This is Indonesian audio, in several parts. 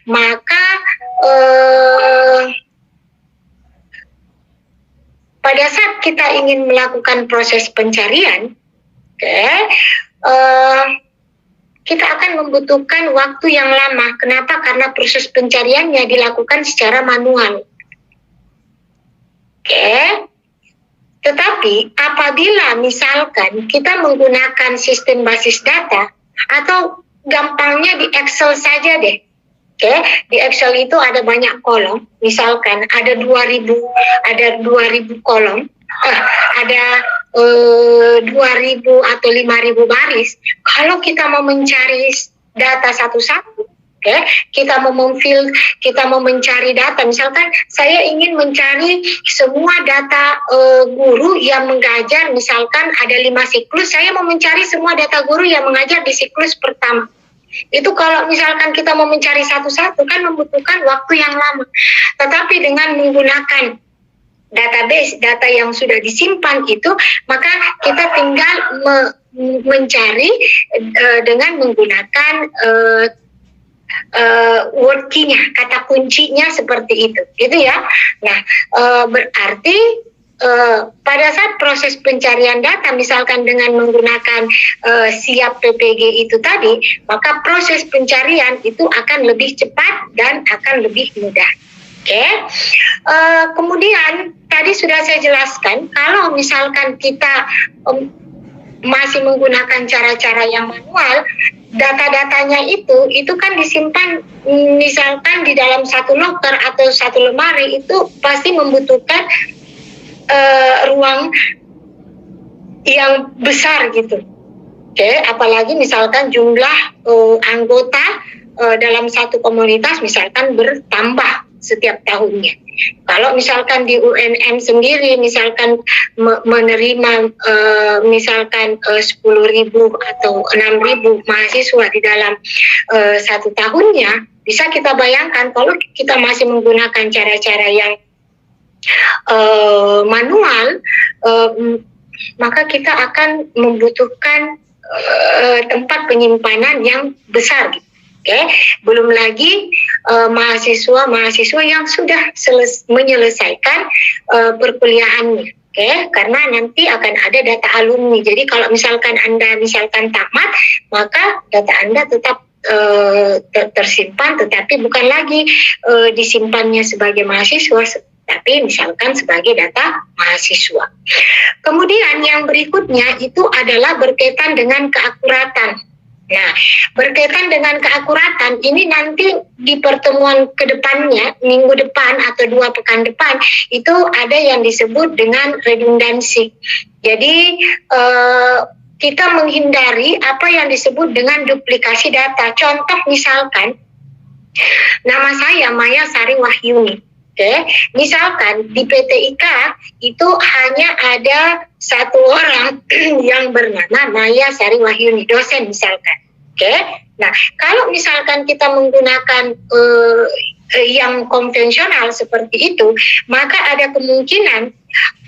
maka pada saat kita ingin melakukan proses pencarian, kita akan membutuhkan waktu yang lama. Kenapa? Karena proses pencariannya dilakukan secara manual. Tetapi apabila misalkan kita menggunakan sistem basis data, atau gampangnya di Excel saja deh. Di Excel itu ada banyak kolom, misalkan ada 2000 kolom, ada 2000 atau 5000 baris. Kalau kita mau mencari data satu-satu, kita mau mencari data, misalkan saya ingin mencari semua data guru yang mengajar, misalkan ada 5 siklus, saya mau mencari semua data guru yang mengajar di siklus pertama. Itu kalau misalkan kita mau mencari satu-satu kan membutuhkan waktu yang lama. Tetapi dengan menggunakan database, data yang sudah disimpan itu, maka kita tinggal mencari dengan menggunakan word key-nya, kata kuncinya seperti itu, gitu ya. Nah, berarti pada saat proses pencarian data, misalkan dengan menggunakan siap PPG itu tadi, maka proses pencarian itu akan lebih cepat dan akan lebih mudah. Kemudian tadi sudah saya jelaskan, kalau misalkan kita masih menggunakan cara-cara yang manual, data-datanya itu kan disimpan misalkan di dalam satu loker atau satu lemari, itu pasti membutuhkan ruang yang besar gitu. Apalagi misalkan jumlah anggota dalam satu komunitas misalkan bertambah setiap tahunnya. Kalau misalkan di UNM sendiri misalkan menerima misalkan 10.000 atau 6.000 mahasiswa di dalam satu tahunnya, bisa kita bayangkan kalau kita masih menggunakan cara-cara yang manual, maka kita akan membutuhkan tempat penyimpanan yang besar. Belum lagi mahasiswa yang sudah menyelesaikan perkuliahannya. Karena nanti akan ada data alumni. Jadi kalau misalkan Anda tamat, maka data Anda tetap tersimpan, tetapi bukan lagi disimpannya sebagai mahasiswa, tapi misalkan sebagai data mahasiswa. Kemudian yang berikutnya itu adalah berkaitan dengan keakuratan. Nah, berkaitan dengan keakuratan ini nanti di pertemuan kedepannya, minggu depan atau 2 pekan depan, itu ada yang disebut dengan redundansi. Jadi kita menghindari apa yang disebut dengan duplikasi data. Contoh misalkan, nama saya Maya Sari Wahyuni. Misalkan di PT IKA itu hanya ada satu orang yang bernama Maya Sari Wahyuni, dosen misalkan. Nah, kalau misalkan kita menggunakan yang konvensional seperti itu, maka ada kemungkinan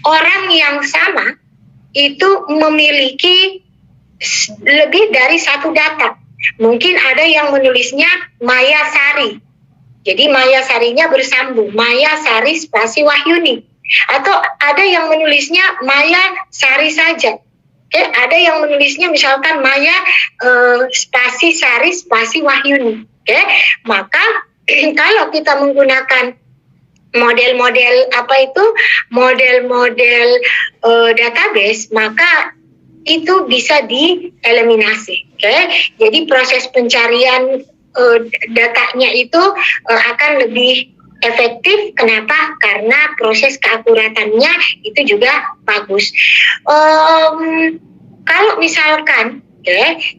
orang yang sama itu memiliki lebih dari satu data. Mungkin ada yang menulisnya Maya Sari. Jadi Maya Sarinya bersambung, Maya Sari spasi Wahyuni. Atau ada yang menulisnya Maya Sari saja. Ada yang menulisnya misalkan Maya spasi Sari spasi Wahyuni. Maka kalau kita menggunakan model-model database, maka itu bisa dieliminasi. Jadi proses pencarian datanya itu akan lebih efektif. Kenapa? Karena proses keakuratannya itu juga bagus. Kalau misalkan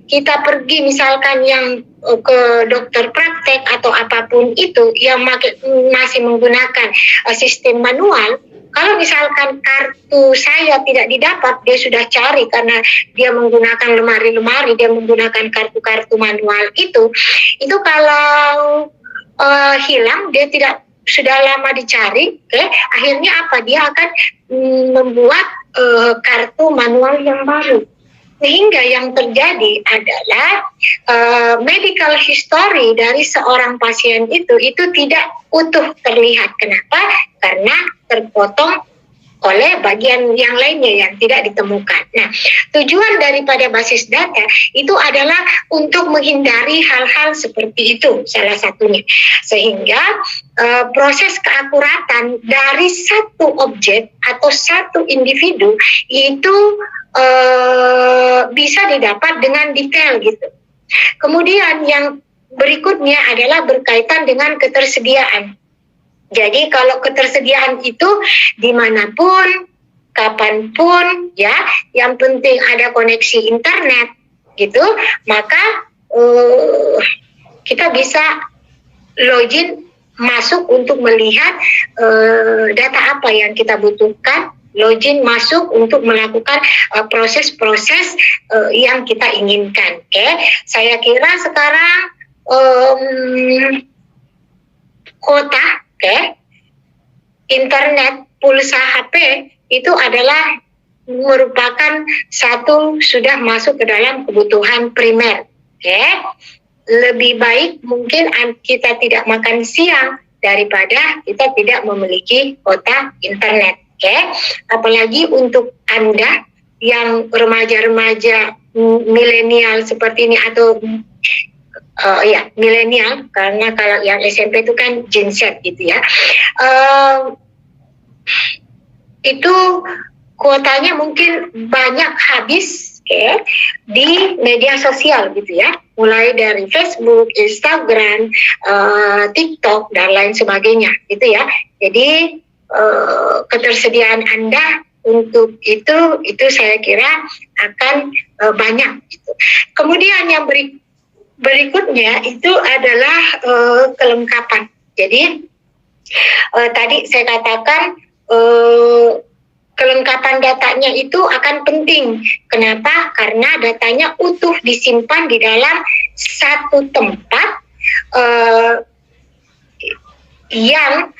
kita pergi misalkan yang ke dokter praktek atau apapun itu yang masih menggunakan sistem manual, kalau misalkan kartu saya tidak didapat, dia sudah cari karena dia menggunakan lemari-lemari, dia menggunakan kartu-kartu manual itu kalau hilang, dia tidak sudah lama dicari, akhirnya apa? Dia akan membuat kartu manual yang baru. Sehingga yang terjadi adalah medical history dari seorang pasien itu tidak utuh terlihat. Kenapa? Karena terpotong oleh bagian yang lainnya yang tidak ditemukan. Nah, tujuan daripada basis data itu adalah untuk menghindari hal-hal seperti itu, salah satunya. Sehingga proses keakuratan dari satu objek atau satu individu itu bisa didapat dengan detail gitu. Kemudian yang berikutnya adalah berkaitan dengan ketersediaan. Jadi kalau ketersediaan itu dimanapun, kapanpun, ya, yang penting ada koneksi internet, gitu, maka kita bisa login masuk untuk melihat data apa yang kita butuhkan, login masuk untuk melakukan proses-proses yang kita inginkan. Saya kira sekarang kuota internet, pulsa HP itu adalah merupakan satu sudah masuk ke dalam kebutuhan primer. Lebih baik mungkin kita tidak makan siang daripada kita tidak memiliki kuota internet. Apalagi untuk Anda yang remaja-remaja milenial seperti ini atau milenial, karena kalau yang SMP itu kan Gen Z gitu ya. Itu kuotanya mungkin banyak habis di media sosial gitu ya, mulai dari Facebook, Instagram, TikTok dan lain sebagainya gitu ya. Jadi ketersediaan Anda untuk itu saya kira akan banyak gitu. Kemudian yang berikutnya itu adalah kelengkapan. Jadi tadi saya katakan kelengkapan datanya itu akan penting. Kenapa? Karena datanya utuh disimpan di dalam satu tempat yang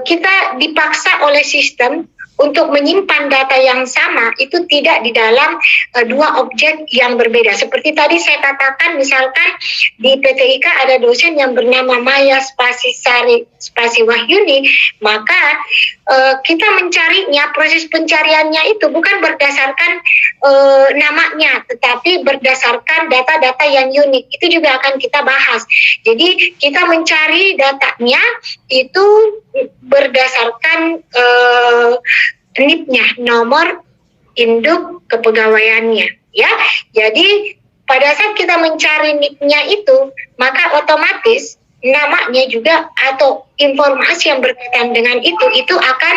kita dipaksa oleh sistem untuk menyimpan data yang sama itu tidak di dalam dua objek yang berbeda. Seperti tadi saya katakan, misalkan di PT IKA ada dosen yang bernama Maya Spasi Wahyuni, maka kita mencarinya, proses pencariannya itu bukan berdasarkan namanya, tetapi berdasarkan data-data yang unik. Itu juga akan kita bahas. Jadi kita mencari datanya itu berdasarkan NIP-nya, nomor induk kepegawaiannya, ya. Jadi pada saat kita mencari NIP-nya itu, maka otomatis namanya juga atau informasi yang berkaitan dengan itu akan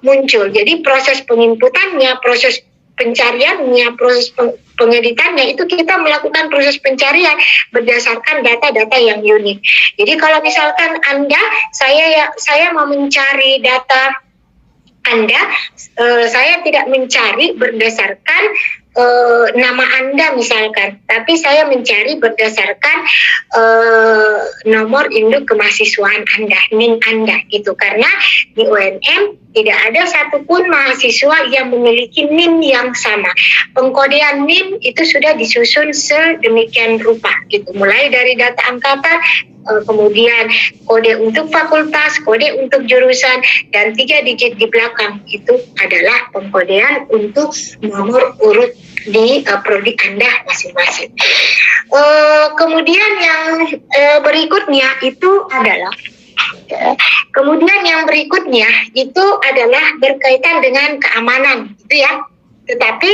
muncul. Jadi proses penginputannya, proses pencariannya, proses pengeditannya itu kita melakukan proses pencarian berdasarkan data-data yang unik. Jadi kalau misalkan saya mau mencari data Anda, saya tidak mencari berdasarkan nama Anda misalkan, tapi saya mencari berdasarkan nomor induk kemahasiswaan Anda, NIM Anda gitu. Karena di UNM tidak ada satupun mahasiswa yang memiliki NIM yang sama. Pengkodean NIM itu sudah disusun sedemikian rupa gitu, mulai dari data angkatan, kemudian kode untuk fakultas, kode untuk jurusan, dan 3 digit di belakang itu adalah pengkodean untuk nomor urut di prodi Anda masing-masing. Kemudian yang berikutnya itu adalah berkaitan dengan keamanan, gitu ya. Tetapi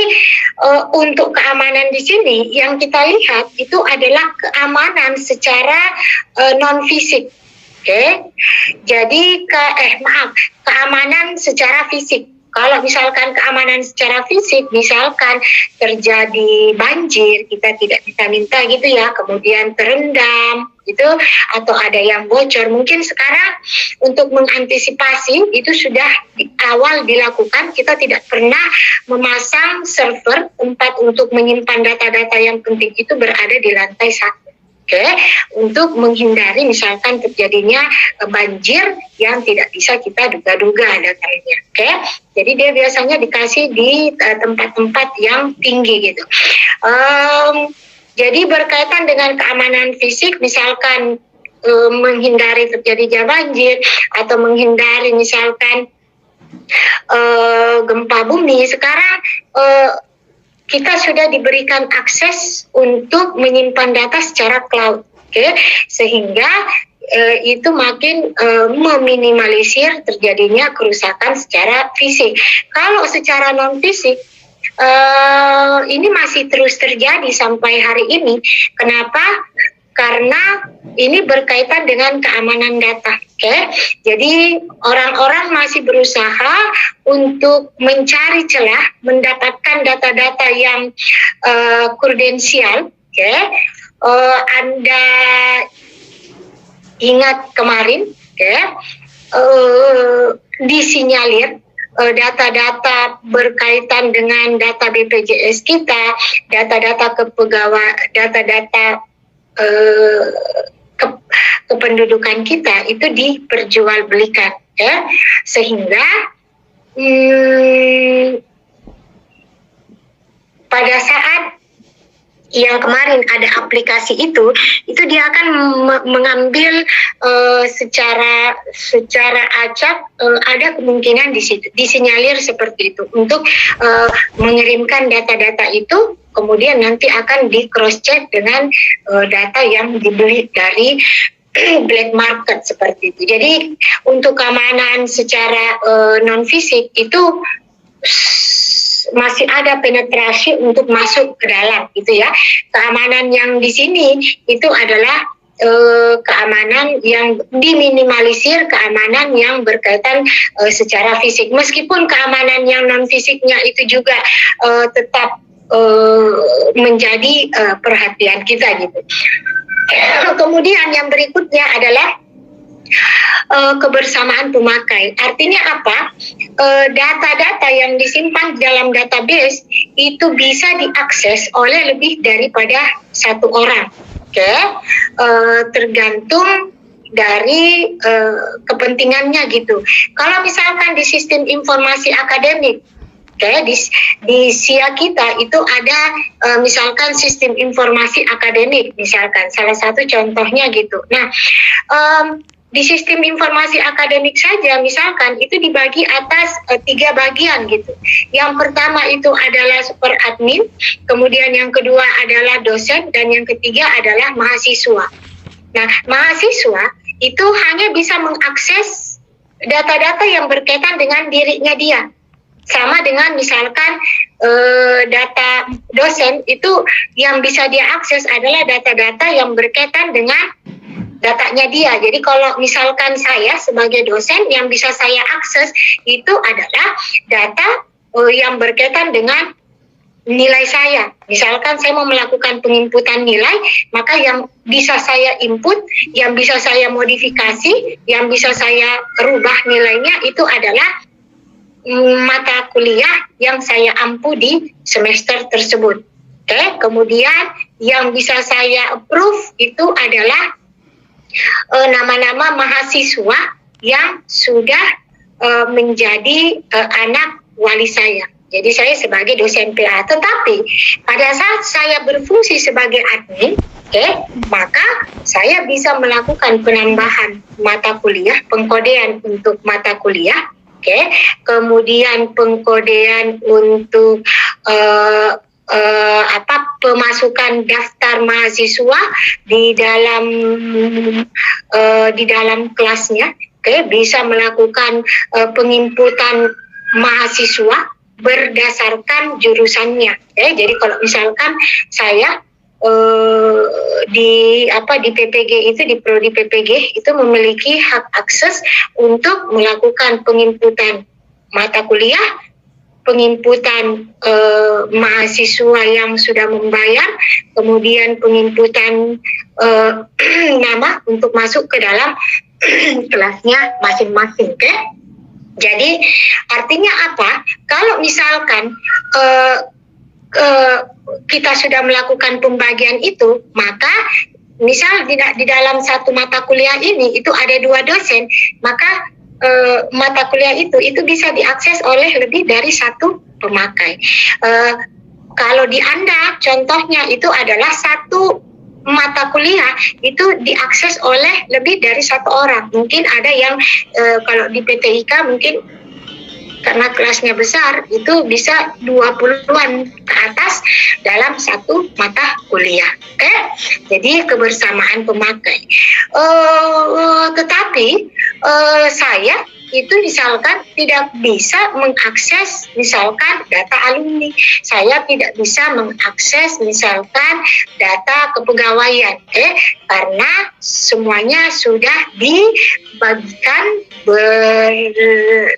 untuk keamanan di sini yang kita lihat itu adalah keamanan secara non fisik. Jadi keamanan secara fisik. Kalau misalkan keamanan secara fisik, misalkan terjadi banjir, kita tidak bisa minta gitu ya, kemudian terendam gitu, atau ada yang bocor. Mungkin sekarang untuk mengantisipasi itu sudah di awal dilakukan, kita tidak pernah memasang server tempat untuk menyimpan data-data yang penting itu berada di lantai 1. Oke, untuk menghindari misalkan terjadinya banjir yang tidak bisa kita duga-duga datanya. Oke, jadi dia biasanya dikasih di tempat-tempat yang tinggi gitu. Jadi berkaitan dengan keamanan fisik, misalkan menghindari terjadinya banjir atau menghindari misalkan gempa bumi, sekarang kita sudah diberikan akses untuk menyimpan data secara cloud, sehingga itu makin meminimalisir terjadinya kerusakan secara fisik. Kalau secara non fisik ini masih terus terjadi sampai hari ini. Kenapa? Karena ini berkaitan dengan keamanan data. Jadi orang-orang masih berusaha untuk mencari celah, mendapatkan data-data yang krudensial. Anda ingat kemarin, disinyalir data-data berkaitan dengan data BPJS kita, data-data data-data kependudukan kita itu diperjualbelikan, sehingga pada saat yang kemarin ada aplikasi itu dia akan mengambil secara acak, ada kemungkinan di situ disinyalir seperti itu untuk mengirimkan data-data itu, kemudian nanti akan di cross check dengan data yang dibeli dari black market seperti itu. Jadi untuk keamanan secara non fisik itu masih ada penetrasi untuk masuk ke dalam gitu ya. Keamanan yang di sini itu adalah keamanan yang diminimalisir, keamanan yang berkaitan secara fisik. Meskipun keamanan yang non fisiknya itu juga tetap menjadi perhatian kita gitu. Kemudian yang berikutnya adalah kebersamaan pemakai. Artinya apa? Data-data yang disimpan di dalam database itu bisa diakses oleh lebih daripada satu orang. Tergantung dari kepentingannya gitu. Kalau misalkan di sistem informasi akademik, di SIA kita itu ada misalkan sistem informasi akademik, misalkan salah satu contohnya gitu. Nah, di sistem informasi akademik saja misalkan itu dibagi atas 3 bagian gitu. Yang pertama itu adalah super admin, kemudian yang kedua adalah dosen, dan yang ketiga adalah mahasiswa. Nah, mahasiswa itu hanya bisa mengakses data-data yang berkaitan dengan dirinya dia. Sama dengan misalkan data dosen itu yang bisa dia akses adalah data-data yang berkaitan dengan datanya dia. Jadi kalau misalkan saya sebagai dosen yang bisa saya akses itu adalah data yang berkaitan dengan nilai saya. Misalkan saya mau melakukan penginputan nilai, maka yang bisa saya input, yang bisa saya modifikasi, yang bisa saya rubah nilainya itu adalah mata kuliah yang saya ampu di semester tersebut. Kemudian yang bisa saya approve itu adalah nama-nama mahasiswa yang sudah menjadi anak wali saya. Jadi saya sebagai dosen PA. Tetapi pada saat saya berfungsi sebagai admin, maka saya bisa melakukan penambahan mata kuliah, pengkodean untuk mata kuliah, kemudian pengkodean untuk pemasukan daftar mahasiswa di dalam kelasnya, bisa melakukan penginputan mahasiswa berdasarkan jurusannya. Jadi kalau misalkan saya di PPG itu, di prodi PPG itu memiliki hak akses untuk melakukan penginputan mata kuliah, penginputan mahasiswa yang sudah membayar, kemudian penginputan nama untuk masuk ke dalam kelasnya masing-masing. Jadi artinya apa? Kalau misalkan kita sudah melakukan pembagian itu, maka misal di dalam satu mata kuliah ini itu ada 2 dosen, maka mata kuliah itu bisa diakses oleh lebih dari satu pemakai. Kalau di Anda contohnya itu adalah satu mata kuliah itu diakses oleh lebih dari satu orang. Mungkin ada yang kalau di PTIK mungkin karena kelasnya besar itu bisa 20-an ke atas dalam satu mata kuliah. Oke? Jadi kebersamaan pemakai. Tetapi saya itu misalkan tidak bisa mengakses misalkan data alumni, saya tidak bisa mengakses misalkan data kepegawaian, karena semuanya sudah dibagikan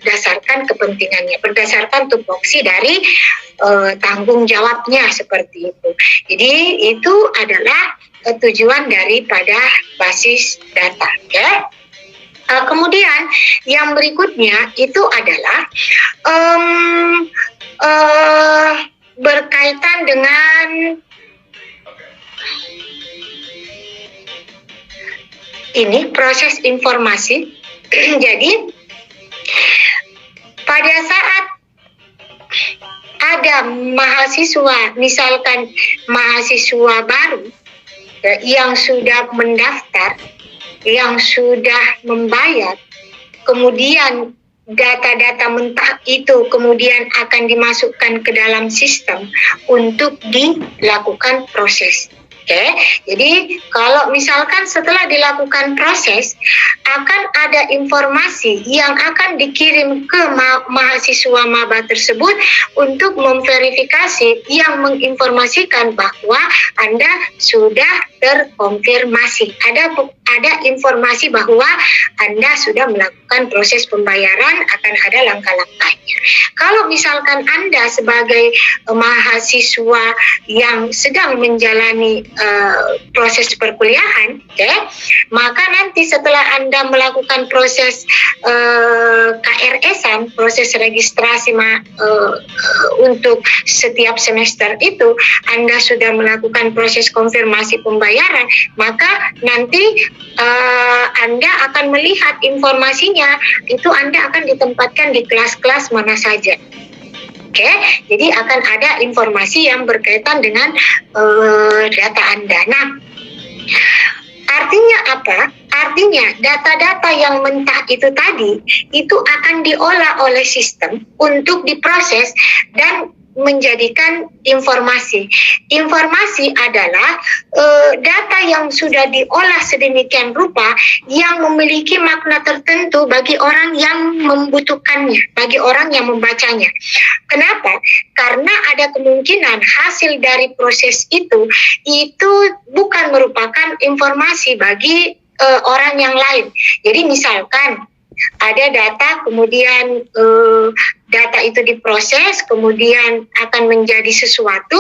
berdasarkan kepentingannya, berdasarkan tupoksi dari tanggung jawabnya seperti itu. Jadi itu adalah tujuan daripada basis data, ya. Kemudian yang berikutnya itu adalah berkaitan dengan ini proses informasi. Jadi pada saat ada mahasiswa, misalkan mahasiswa baru yang sudah mendaftar, yang sudah membayar, kemudian data-data mentah itu kemudian akan dimasukkan ke dalam sistem untuk dilakukan proses. Jadi kalau misalkan setelah dilakukan proses akan ada informasi yang akan dikirim ke mahasiswa maba tersebut untuk memverifikasi, yang menginformasikan bahwa Anda sudah terkonfirmasi. Ada informasi bahwa Anda sudah melakukan proses pembayaran, akan ada langkah-langkahnya. Kalau misalkan Anda sebagai mahasiswa yang sedang menjalani proses perkuliahan, maka nanti setelah Anda melakukan proses KRS-an, proses registrasi untuk setiap semester itu, Anda sudah melakukan proses konfirmasi pembayaran, maka nanti Anda akan melihat informasinya, itu Anda akan ditempatkan di kelas-kelas mana saja. Jadi akan ada informasi yang berkaitan dengan data Anda. Nah, artinya apa? Artinya data-data yang mentah itu tadi itu akan diolah oleh sistem untuk diproses dan menjadikan informasi. Informasi adalah data yang sudah diolah sedemikian rupa yang memiliki makna tertentu bagi orang yang membutuhkannya, bagi orang yang membacanya. Kenapa? Karena ada kemungkinan hasil dari proses itu bukan merupakan informasi bagi orang yang lain. Jadi misalkan ada data, kemudian data itu diproses, kemudian akan menjadi sesuatu.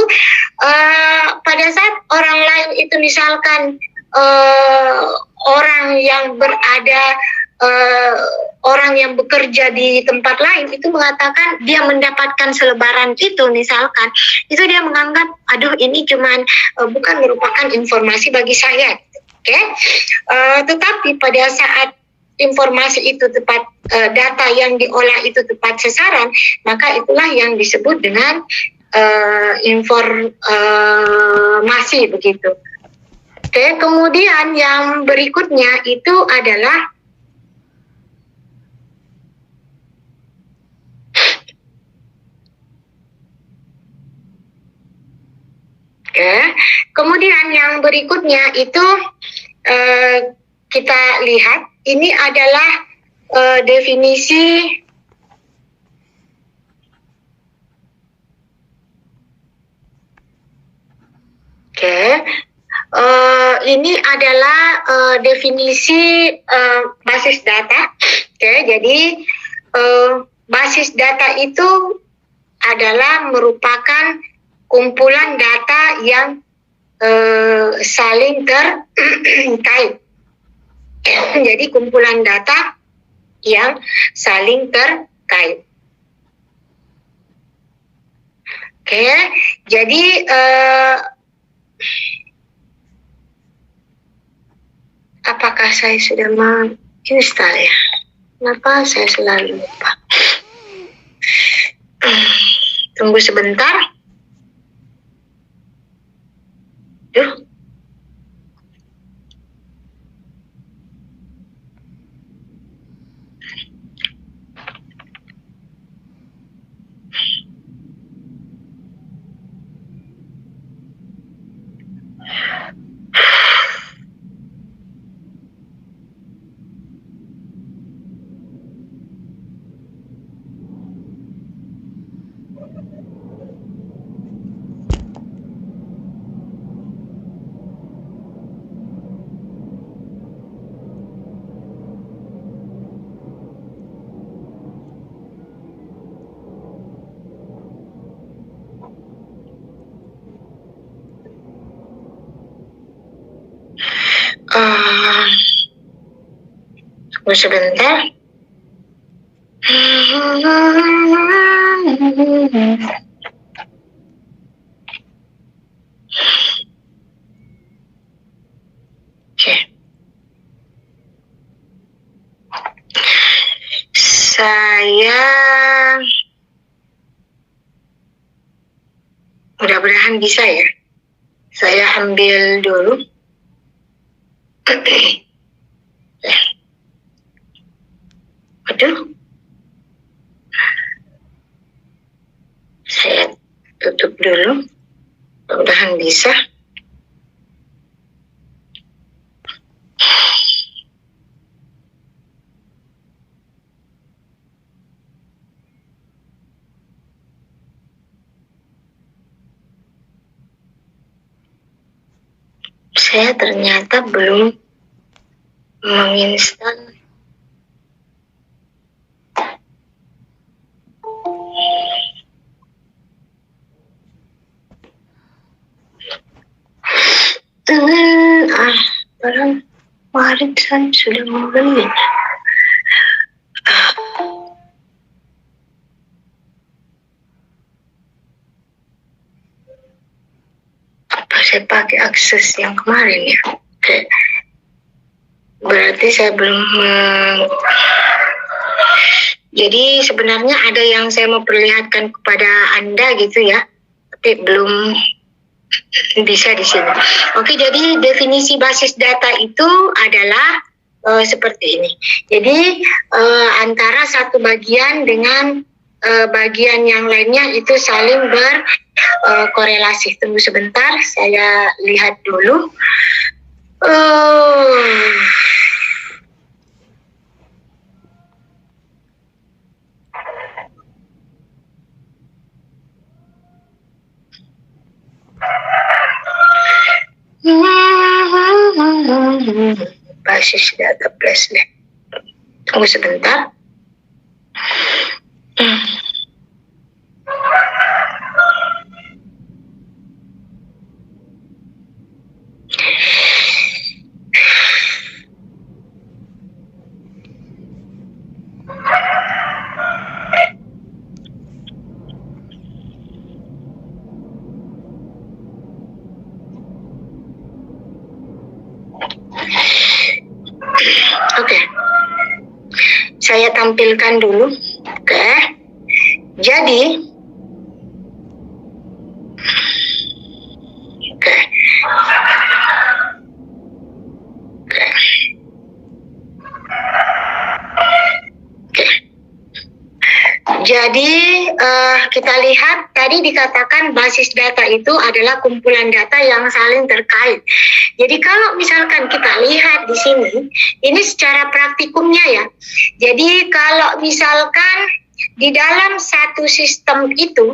Pada saat orang lain itu misalkan orang yang berada, orang yang bekerja di tempat lain itu mengatakan dia mendapatkan selebaran itu misalkan, itu dia menganggap, aduh ini cuman bukan merupakan informasi bagi saya. Tetapi pada saat informasi itu tepat, data yang diolah itu tepat sasaran, maka itulah yang disebut dengan informasi begitu. Kemudian yang berikutnya itu adalah kemudian yang berikutnya itu kita lihat, ini adalah definisi ini adalah definisi basis data. Jadi basis data itu adalah merupakan kumpulan data yang saling terkait. Jadi kumpulan data yang saling terkait. Jadi Apakah saya sudah menginstal ya? Kenapa saya selalu lupa? Tunggu sebentar. Duh. Tunggu sebentar. Oke. Saya mudah-mudahan bisa ya. Saya ambil dulu. Aduh. Saya tutup dulu. Mudah-mudahan bisa. Saya ternyata belum menginstal. Padahal kemarin saya sudah membeli. Apa saya pakai akses yang kemarin ya? Oke. Berarti saya belum. Jadi sebenarnya ada yang saya mau perlihatkan kepada Anda gitu ya, tapi belum bisa di sini. Oke, jadi definisi basis data itu adalah seperti ini. Jadi antara satu bagian dengan bagian yang lainnya itu saling berkorelasi. Tunggu sebentar, saya lihat dulu. Basis data flashback. Tunggu sebentar. Oke. Saya tampilkan dulu. Oke. Jadi Jadi kita lihat tadi dikatakan basis data itu adalah kumpulan data yang saling terkait. Jadi kalau misalkan kita lihat di sini, ini secara praktikumnya ya. Jadi kalau misalkan di dalam satu sistem itu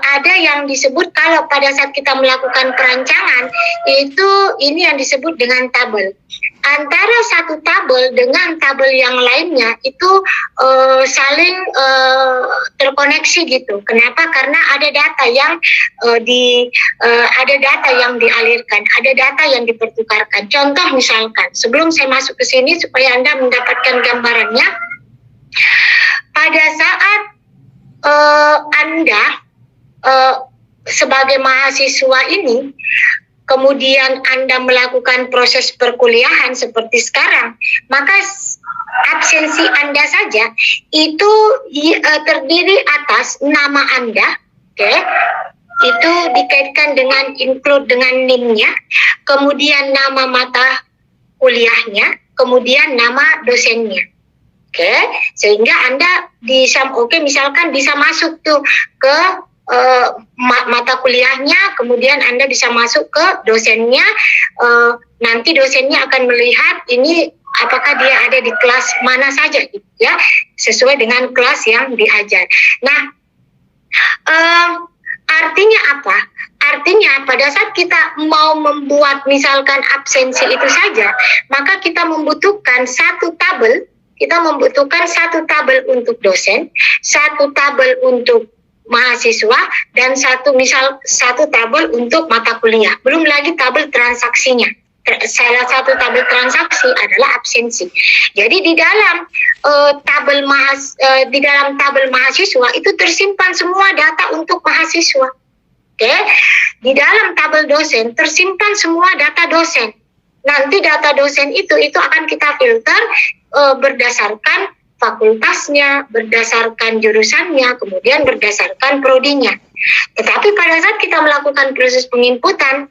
ada yang disebut kalau pada saat kita melakukan perancangan itu ini yang disebut dengan tabel. Antara satu tabel dengan tabel yang lainnya itu saling terkoneksi gitu. Kenapa? Karena ada data yang ada data yang dialirkan, ada data yang dipertukarkan. Contoh misalkan, sebelum saya masuk ke sini supaya Anda mendapatkan gambarannya, pada saat Anda sebagai mahasiswa ini kemudian Anda melakukan proses perkuliahan seperti sekarang, maka absensi Anda saja itu terdiri atas nama Anda, itu dikaitkan dengan include dengan NIM-nya, kemudian nama mata kuliahnya, kemudian nama dosennya. Sehingga Anda misalkan bisa masuk tuh ke mata kuliahnya, kemudian Anda bisa masuk ke dosennya, nanti dosennya akan melihat ini apakah dia ada di kelas mana saja gitu ya, sesuai dengan kelas yang diajar. Nah, artinya apa? Artinya pada saat kita mau membuat misalkan absensi itu saja, maka kita membutuhkan satu tabel. Kita membutuhkan satu tabel untuk dosen, satu tabel untuk mahasiswa, dan satu tabel untuk mata kuliah. Belum lagi tabel transaksinya. Salah satu tabel transaksi adalah absensi. Jadi di dalam tabel mahasiswa itu tersimpan semua data untuk mahasiswa. Di dalam tabel dosen tersimpan semua data dosen. Nanti data dosen itu akan kita filter berdasarkan fakultasnya, berdasarkan jurusannya, kemudian berdasarkan prodinya. Tetapi pada saat kita melakukan proses penginputan,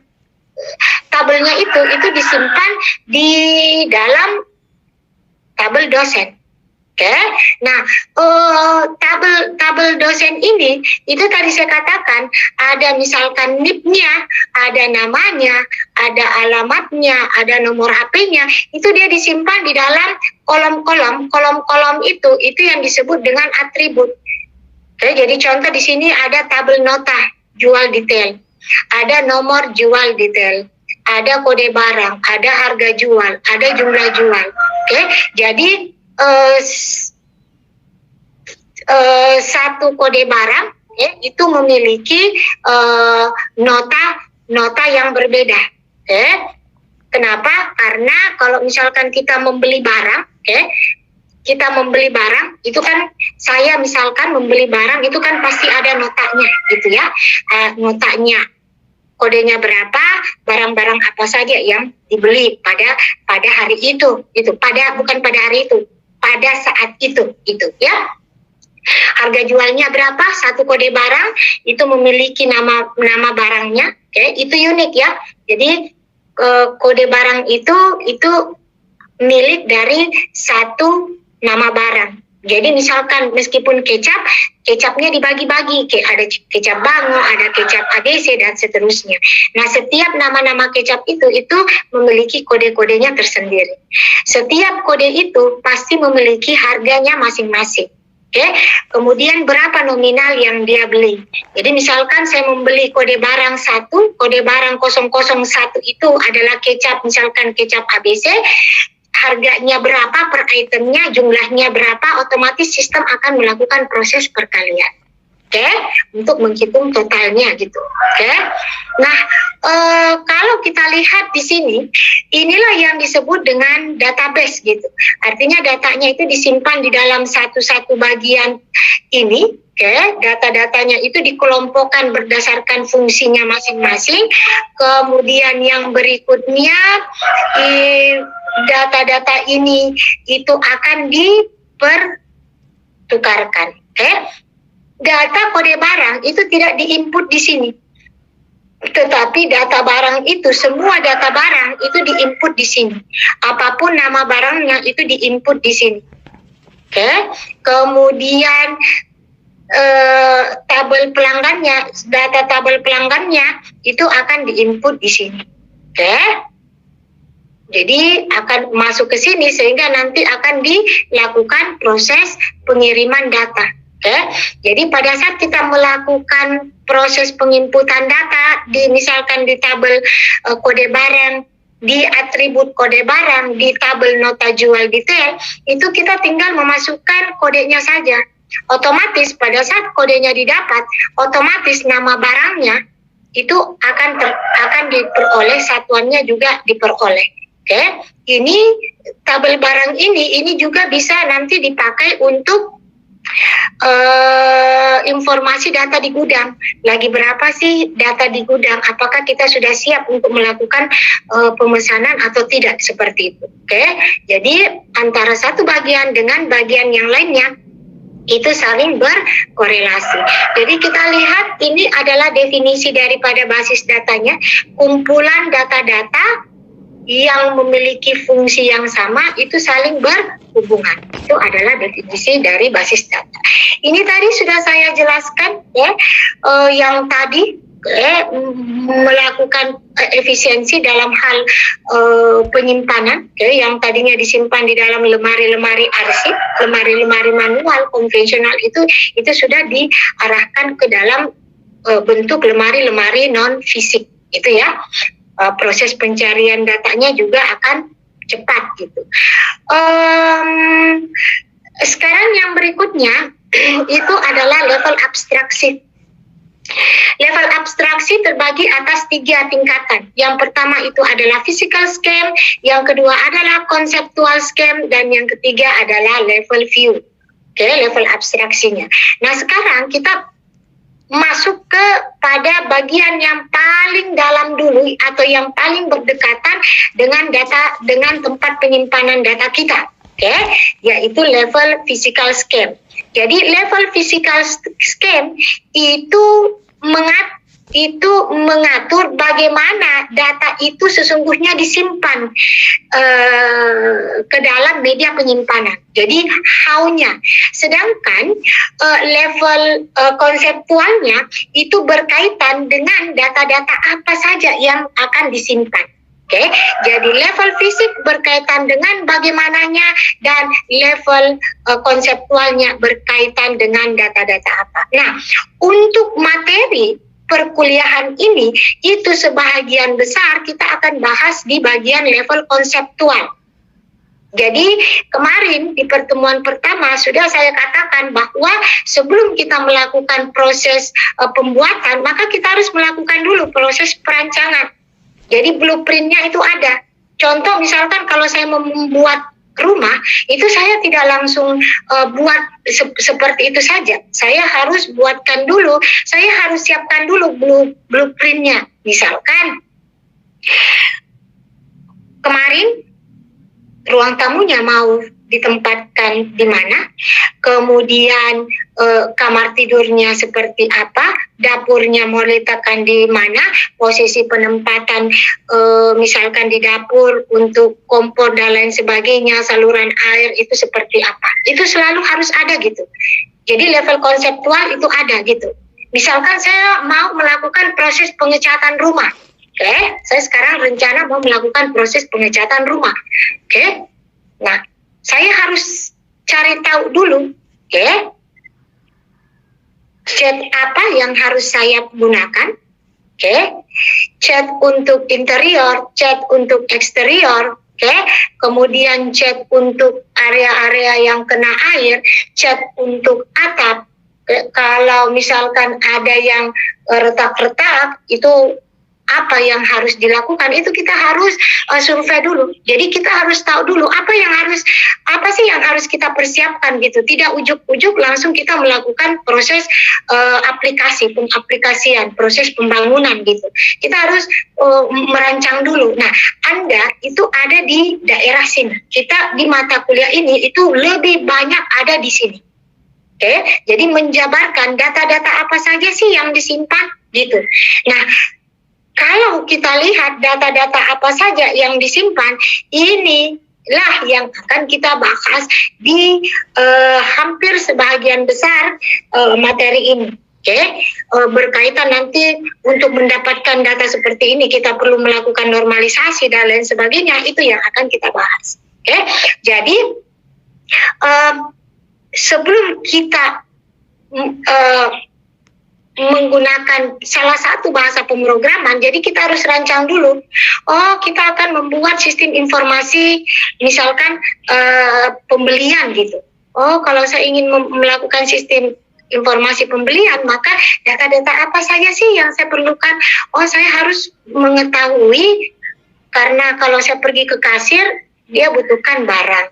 tabelnya itu disimpan di dalam tabel dosen. Nah, tabel dosen ini itu tadi saya katakan ada misalkan NIP-nya, ada namanya, ada alamatnya, ada nomor HP-nya, itu dia disimpan di dalam kolom-kolom itu yang disebut dengan atribut. Jadi contoh di sini ada tabel nota jual detail, ada nomor jual detail, ada kode barang, ada harga jual, ada jumlah jual. Jadi satu kode barang itu memiliki nota yang berbeda. Kenapa? Karena kalau misalkan kita membeli barang, itu kan saya misalkan membeli barang itu kan pasti ada notanya gitu ya, notanya, kodenya berapa, barang-barang apa saja yang dibeli pada hari itu, bukan pada hari itu, pada saat itu ya. Harga jualnya berapa, satu kode barang itu memiliki nama barangnya, itu unik ya. Jadi kode barang itu milik dari satu nama barang. Jadi misalkan meskipun kecapnya dibagi-bagi, ada kecap Bango, ada kecap ABC dan seterusnya. Nah, setiap nama-nama kecap itu memiliki kode-kodenya tersendiri. Setiap kode itu pasti memiliki harganya masing-masing. Kemudian berapa nominal yang dia beli. Jadi misalkan saya membeli kode barang 1, kode barang 001 itu adalah kecap, misalkan kecap ABC, harganya berapa per itemnya, jumlahnya berapa, otomatis sistem akan melakukan proses perkalian. Untuk menghitung totalnya gitu. Nah, kalau kita lihat di sini, inilah yang disebut dengan database gitu. Artinya datanya itu disimpan di dalam satu-satu bagian ini. Data-datanya itu dikelompokkan berdasarkan fungsinya masing-masing. Kemudian yang berikutnya, data-data ini itu akan dipertukarkan. Data kode barang itu tidak diinput di sini, tetapi data barang itu, semua data barang itu diinput di sini. Apapun nama barangnya itu diinput di sini. Kemudian tabel pelanggannya, data tabel pelanggannya itu akan diinput di sini. Jadi akan masuk ke sini sehingga nanti akan dilakukan proses pengiriman data. Jadi pada saat kita melakukan proses penginputan data misalkan di tabel kode barang, di atribut kode barang, di tabel nota jual detail, itu kita tinggal memasukkan kodenya saja. Otomatis pada saat kodenya didapat, otomatis nama barangnya itu akan diperoleh, satuannya juga diperoleh. Ini tabel barang ini juga bisa nanti dipakai untuk informasi data di gudang. Lagi berapa sih data di gudang? Apakah kita sudah siap untuk melakukan pemesanan atau tidak, seperti itu. Oke, jadi antara satu bagian dengan bagian yang lainnya itu saling berkorelasi. Jadi kita lihat ini adalah definisi daripada basis datanya, kumpulan data-data yang memiliki fungsi yang sama itu saling berhubungan. Itu adalah definisi dari basis data. Ini tadi sudah saya jelaskan ya, yang tadi melakukan efisiensi dalam hal penyimpanan yang tadinya disimpan di dalam lemari-lemari arsip, lemari-lemari manual konvensional itu sudah diarahkan ke dalam bentuk lemari-lemari non fisik itu ya. Proses pencarian datanya juga akan cepat gitu. Sekarang yang berikutnya itu adalah level abstraksi. Level abstraksi terbagi atas 3 tingkatan. Yang pertama itu adalah physical scam, yang kedua adalah conceptual scam, dan yang ketiga adalah level view. Oke, level abstraksinya. Nah, sekarang kita masuk pada bagian yang paling dalam dulu atau yang paling berdekatan dengan data, dengan tempat penyimpanan data kita. Oke, yaitu level physical scam. Jadi level physical scam itu mengatur bagaimana data itu sesungguhnya disimpan ke dalam media penyimpanan. Jadi how-nya. Sedangkan level konseptualnya itu berkaitan dengan data-data apa saja yang akan disimpan. Oke, jadi level fisik berkaitan dengan bagaimananya, dan level konseptualnya berkaitan dengan data-data apa. Nah, untuk materi perkuliahan ini itu sebahagian besar kita akan bahas di bagian level konseptual. Jadi kemarin di pertemuan pertama sudah saya katakan bahwa sebelum kita melakukan proses pembuatan, maka kita harus melakukan dulu proses perancangan. Jadi blueprintnya itu ada. Contoh misalkan kalau saya membuat rumah, itu saya tidak langsung buat seperti itu saja. Saya harus buatkan dulu, saya harus siapkan dulu blueprintnya. Misalkan kemarin ruang tamunya mau ditempatkan di mana, kemudian kamar tidurnya seperti apa, dapurnya mau letakkan di mana, posisi penempatan misalkan di dapur untuk kompor dan lain sebagainya, saluran air itu seperti apa. Itu selalu harus ada gitu. Jadi level konseptual itu ada gitu. Misalkan saya mau melakukan proses pengecatan rumah. Oke, saya sekarang rencana mau melakukan proses pengecatan rumah. Oke, nah saya harus cari tahu dulu, oke, cat apa yang harus saya gunakan, oke, cat untuk interior, cat untuk eksterior, oke, kemudian cat untuk area-area yang kena air, cat untuk atap. Kalau misalkan ada yang retak-retak, itu apa yang harus dilakukan, itu kita harus survei dulu. Jadi kita harus tahu dulu apa sih yang harus kita persiapkan gitu. Tidak ujuk-ujuk langsung kita melakukan proses pengaplikasian, proses pembangunan gitu. Kita harus merancang dulu. Nah, Anda itu ada di daerah sini. Kita di mata kuliah ini itu lebih banyak ada di sini. Oke, jadi menjabarkan data-data apa saja sih yang disimpan gitu. Nah, kalau kita lihat data-data apa saja yang disimpan, inilah yang akan kita bahas di hampir sebagian besar materi ini. Oke, berkaitan nanti untuk mendapatkan data seperti ini kita perlu melakukan normalisasi dan lain sebagainya, itu yang akan kita bahas. Oke, jadi sebelum kita menggunakan salah satu bahasa pemrograman, jadi kita harus rancang dulu. Oh, kita akan membuat sistem informasi, misalkan pembelian gitu. Oh, kalau saya ingin melakukan sistem informasi pembelian, maka data-data apa saja sih yang saya perlukan? Oh, saya harus mengetahui, karena kalau saya pergi ke kasir, dia butuhkan barang.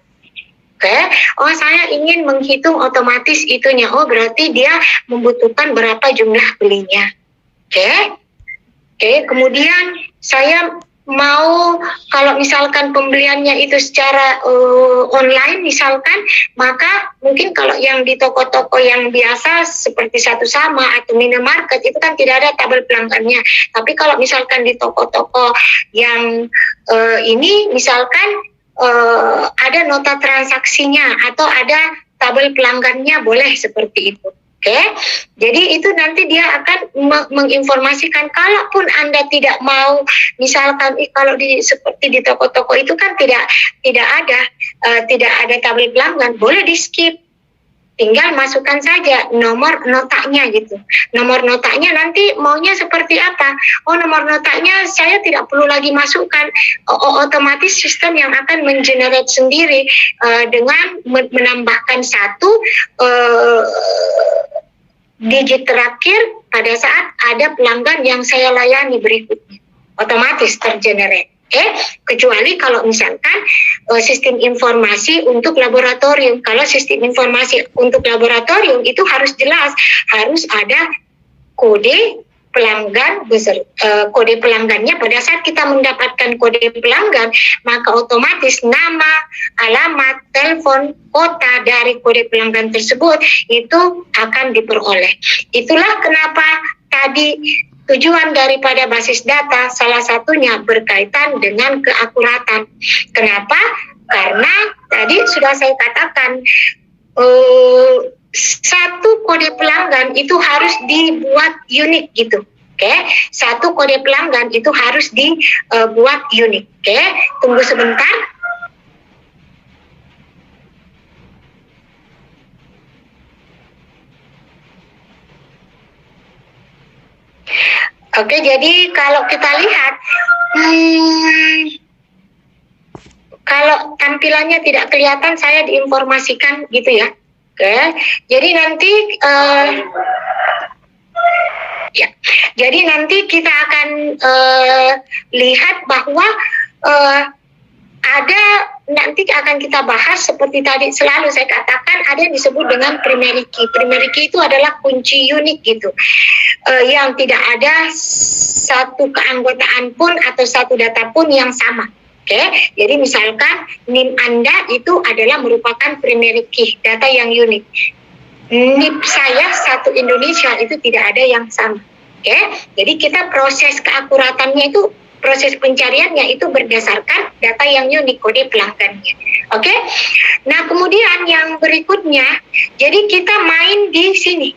Oke, oh saya ingin menghitung otomatis itunya. Oh berarti dia membutuhkan berapa jumlah belinya. Oke, kemudian saya mau kalau misalkan pembeliannya itu secara online misalkan, maka mungkin kalau yang di toko-toko yang biasa seperti Satu Sama atau minimarket itu kan tidak ada tabel pelanggannya. Tapi kalau misalkan di toko-toko yang ini misalkan ada nota transaksinya atau ada tabel pelanggannya, boleh seperti itu. Oke, jadi itu nanti dia akan menginformasikan. Kalaupun Anda tidak mau, misalkan kalau seperti di toko-toko itu kan tidak ada tabel pelanggan, boleh di skip. Tinggal masukkan saja nomor notanya gitu. Nomor notanya nanti maunya seperti apa? Oh nomor notanya saya tidak perlu lagi masukkan. Otomatis sistem yang akan mengenerate sendiri dengan menambahkan satu digit terakhir pada saat ada pelanggan yang saya layani berikutnya. Otomatis tergenerate. Kecuali kalau misalkan sistem informasi untuk laboratorium. Kalau sistem informasi untuk laboratorium itu harus jelas, harus ada kode pelanggan, kode pelanggannya. Pada saat kita mendapatkan kode pelanggan, maka otomatis nama, alamat, telepon, kota dari kode pelanggan tersebut itu akan diperoleh. Itulah kenapa tadi tujuan daripada basis data salah satunya berkaitan dengan keakuratan. Kenapa? Karena tadi sudah saya katakan satu kode pelanggan itu harus dibuat unik gitu. Oke, satu kode pelanggan itu harus dibuat unik. Oke, tunggu sebentar. Oke, jadi kalau kita lihat, kalau tampilannya tidak kelihatan, saya diinformasikan gitu ya. Oke, jadi nanti jadi nanti kita akan lihat bahwa ada, nanti akan kita bahas seperti tadi selalu saya katakan ada yang disebut dengan primary key. Primary key itu adalah kunci unik gitu, yang tidak ada satu keanggotaan pun atau satu data pun yang sama. Oke, jadi misalkan NIM Anda itu adalah merupakan primary key, data yang unik. NIP saya satu Indonesia itu tidak ada yang sama. Oke, jadi kita proses keakuratannya itu, proses pencariannya itu berdasarkan data yang unik, kode pelanggannya. Oke, nah kemudian yang berikutnya, jadi kita main di sini.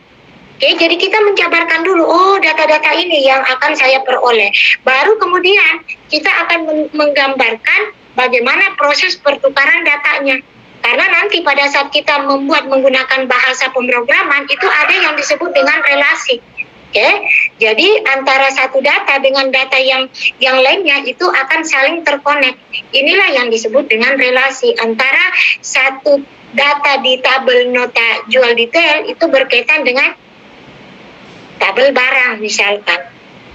Oke, jadi kita menjabarkan dulu, oh data-data ini yang akan saya peroleh. Baru kemudian kita akan menggambarkan bagaimana proses pertukaran datanya. Karena nanti pada saat kita membuat menggunakan bahasa pemrograman, itu ada yang disebut dengan relasi. Oke, jadi antara satu data dengan data yang lainnya itu akan saling terkonek. Inilah yang disebut dengan relasi antara satu data di tabel nota jual detail itu berkaitan dengan tabel barang misalkan.